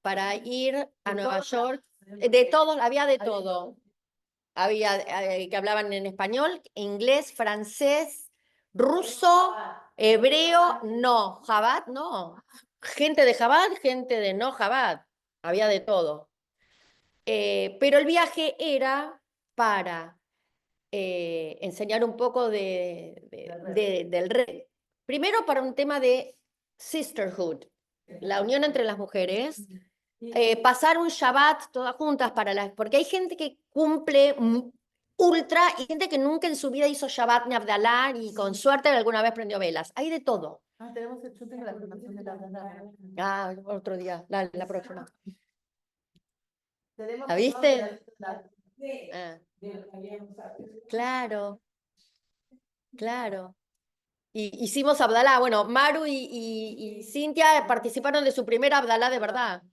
S1: para ir a Nueva York. De todo, había de todo. Había que hablaban en español, inglés, francés, ruso, hebreo, no, Chabad, no. Gente de Chabad, gente de no Chabad. Había de todo. Pero el viaje era para enseñar un poco del rey. Primero para un tema de sisterhood, la unión entre las mujeres. Pasar un Shabbat todas juntas porque hay gente que cumple ultra y gente que nunca en su vida hizo Shabbat ni Abdalá y con suerte alguna vez prendió velas. Hay de todo.
S2: Yo tengo la formación de
S1: Otro día, la próxima.
S2: Tenemos
S1: ¿La viste?
S2: Ah.
S1: Claro, claro. Hicimos Abdalá. Bueno, Maru y Cintia participaron de su primera Abdalá de verdad.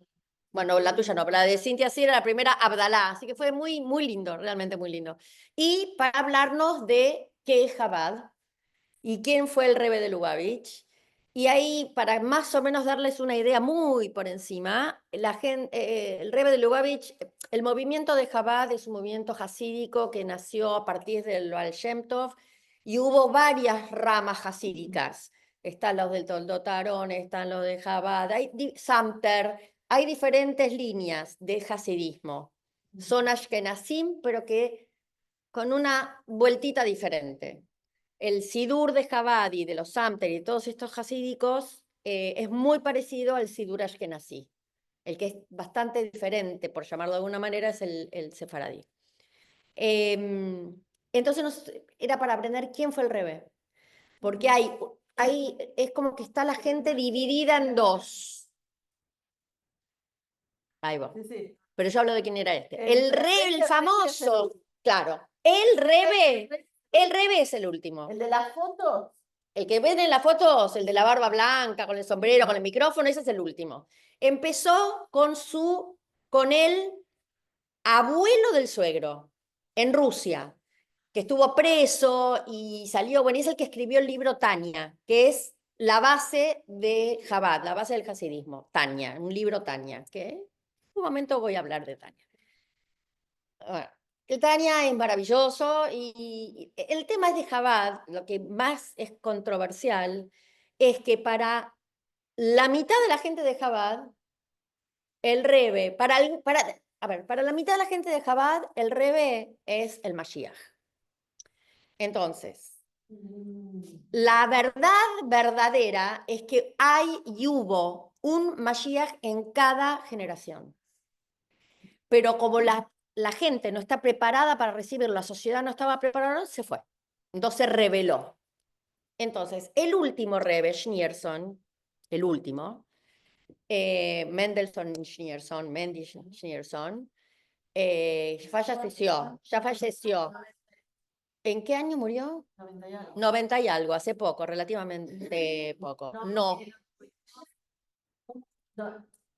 S1: Bueno, la tuya no, pero la de Cintia sí era la primera Abdalá, así que fue muy, muy lindo, realmente muy lindo. Y para hablarnos de qué es Chabad y quién fue el Rebbe de Lubavitch. Y ahí, para más o menos darles una idea muy por encima, el Rebbe de Lubavitch, el movimiento de Chabad es un movimiento hasídico que nació a partir del Baal Shem Tov y hubo varias ramas hasídicas. Están los del Toldot Aharon, están los de Chabad, Samter, hay diferentes líneas de hasidismo. Son ashkenazim, pero que con una vueltita diferente. El Sidur de Chabad y de los Samter y todos estos hasídicos es muy parecido al Sidur ashkenazí. El que es bastante diferente, por llamarlo de alguna manera, es el sefaradí. Entonces era para aprender quién fue el Rebbe. Porque es como que está la gente dividida en dos. Ahí va.
S2: Sí.
S1: Pero yo hablo de quién era este. El famoso, claro. El Rebbe es el último.
S2: ¿El de las fotos?
S1: El que ven en las fotos, el de la barba blanca, con el sombrero, con el micrófono, ese es el último. Empezó con el abuelo del suegro, en Rusia, que estuvo preso y salió, bueno, es el que escribió el libro Tania, que es la base de Chabad, la base del hasidismo. Tania, un libro Tania, que en un momento voy a hablar de Tania. Bueno, el Tania es maravilloso y el tema es de Chabad, lo que más es controversial es que para la mitad de la gente de Chabad, el Rebbe, para la mitad de la gente de Chabad, el Rebbe es el Mashiach. Entonces, la verdad verdadera es que hay y hubo un Mashiach en cada generación. Pero como la gente no está preparada para recibirlo, la sociedad no estaba preparada, se fue. Entonces se rebeló. Entonces, el último Rebbe, Schneerson, el último, Mendelssohn Schneerson, Mendy Schneerson, ya falleció. ¿En qué año murió? 90 y algo, hace poco, relativamente poco. No.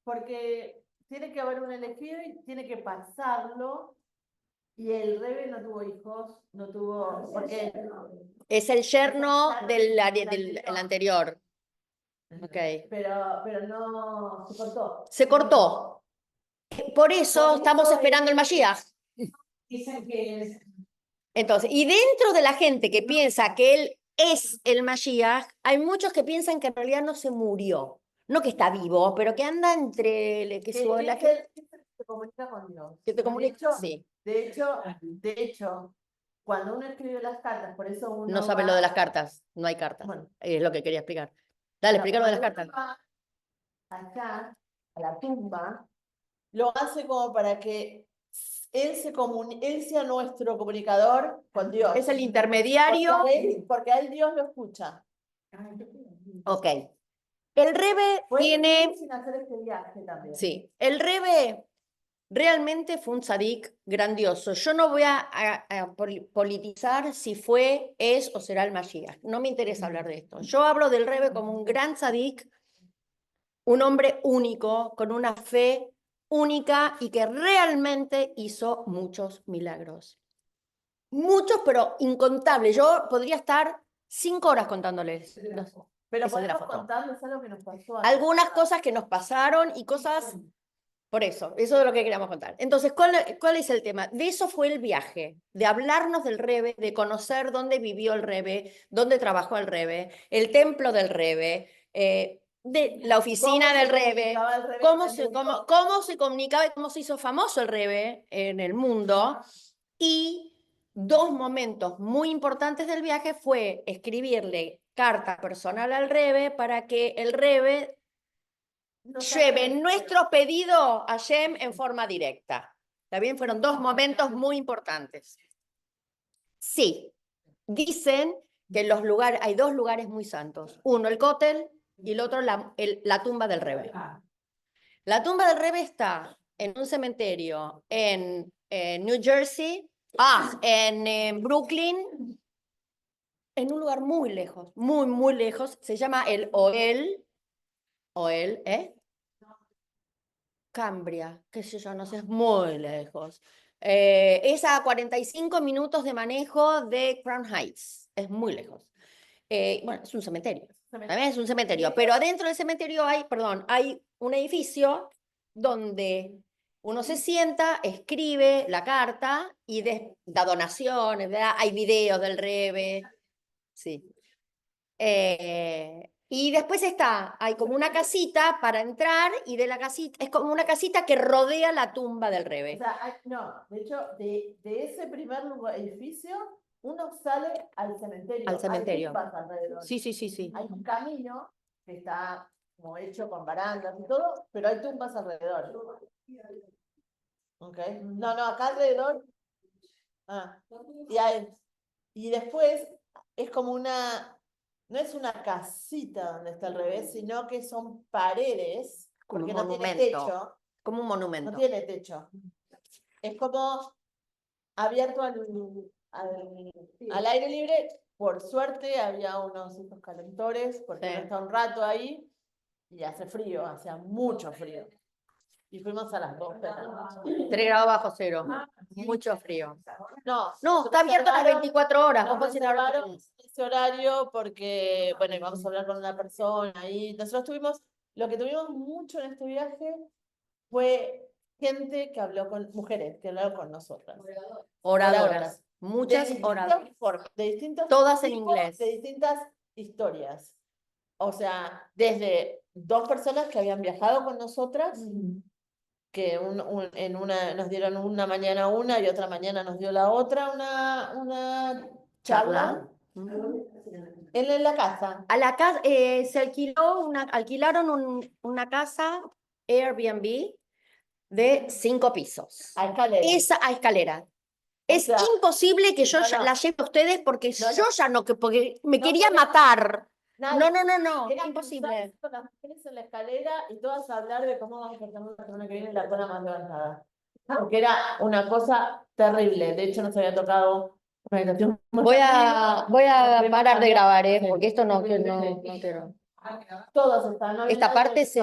S2: Porque tiene que haber un elegido y tiene que pasarlo. Y el Rebbe no tuvo hijos, no tuvo. Porque
S1: es el yerno del anterior. Okay.
S2: Pero no se cortó.
S1: Se cortó. Por eso estamos esperando el Mashiach.
S2: Dicen que es.
S1: Entonces, y dentro de la gente que piensa que él es el Mashiach, hay muchos que piensan que en realidad no se murió. no que está vivo, pero que anda entre que su, la
S2: que se comunica con Dios.
S1: que te comunica. Sí,
S2: De hecho, cuando uno escribe las cartas, por eso uno
S1: no sabe lo de las cartas, no hay cartas.
S2: Bueno.
S1: Es lo que quería explicar. Dale, explica lo de las cartas.
S2: Acá, a la tumba, lo hace como para que él sea nuestro comunicador con Dios.
S1: Es el intermediario.
S2: Porque a él Dios lo escucha.
S1: Ok. El Rebe tiene.
S2: Sin hacer este viaje también.
S1: Sí, el Rebe realmente fue un tzadik grandioso. Yo no voy a politizar si fue, es o será el Mashiach. No me interesa hablar de esto. Yo hablo del Rebe como un gran tzadik, un hombre único, con una fe única y que realmente hizo muchos milagros. Muchos, pero incontables. Yo podría estar 5 horas contándoles.
S2: Pero
S1: Eso de la
S2: podemos
S1: foto.
S2: contarles algo que nos pasó.
S1: Algunas cosas que nos pasaron y cosas. Por eso es lo que queríamos contar. Entonces, ¿cuál es el tema? De eso fue el viaje, de hablarnos del Rebe, de conocer dónde vivió el Rebe, dónde trabajó el Rebe, el templo del Rebe, de la oficina del Rebe, cómo se comunicaba y cómo se hizo famoso el Rebe en el mundo. Y 2 momentos muy importantes del viaje fue escribirle carta personal al Rebe para que el Rebe lleve nuestro pedido a Shem en forma directa. También fueron 2 momentos muy importantes. Sí, dicen que hay 2 lugares muy santos. Uno, el Kotel, y el otro, la tumba del Rebe. La tumba del Rebe está en un cementerio en New Jersey, en Brooklyn, en un lugar muy lejos, muy, muy lejos. Se llama el Ohel, Cambria, qué sé yo, no sé, es muy lejos. Es a 45 minutos de manejo de Crown Heights, es muy lejos. Bueno, es un cementerio, también es un cementerio, pero adentro del cementerio hay un edificio donde uno se sienta, escribe la carta y da donaciones, ¿verdad? Hay videos del Rebe, sí. Y después hay como una casita para entrar y de la casita, es como una casita que rodea la tumba del Rebe.
S2: O sea, no, de hecho, de ese primer edificio, uno sale al cementerio.
S1: Al cementerio.
S2: Hay tumbas alrededor.
S1: Sí.
S2: Hay un camino que está como hecho con barandas y todo, pero hay tumbas alrededor. Okay. No, acá alrededor. Y después es como no es una casita donde está el revés, sino que son paredes,
S1: como
S2: porque
S1: un
S2: no tiene
S1: monumento.
S2: techo.
S1: Como un monumento.
S2: No tiene techo. Es como abierto al aire libre. Por suerte había unos calentores, porque uno está un rato ahí y hace frío, hacía mucho frío. Y fuimos a las 2 de la noche.
S1: 3 grados bajo cero. Mucho frío.
S2: No,
S1: está abierto las 24 horas.
S2: Nos reservaron ese horario porque, bueno, íbamos a hablar con una persona ahí. Lo que tuvimos mucho en este viaje fue gente que habló mujeres que hablaron con nosotras.
S1: Oradoras. Muchas oradoras.
S2: De distintos
S1: todas en
S2: tipos,
S1: inglés.
S2: De distintas historias. O sea, desde 2 personas que habían viajado con nosotras, que nos dieron una mañana una y otra mañana nos dio la otra una charla. En la casa.
S1: A la casa alquilaron una casa Airbnb de 5 pisos.
S2: A escalera.
S1: A escalera. Es imposible que yo la lleve a ustedes porque yo ya no, porque me quería matar. No,
S2: era
S1: imposible.
S2: Con las mujeres en la escalera y todas a hablar de cómo vamos a estar la semana que viene en la zona más levantada. Porque era una cosa terrible. De hecho, nos había tocado una habitación.
S1: Voy a parar de grabar, porque esto no quiero.
S2: Todos están.
S1: Esta parte se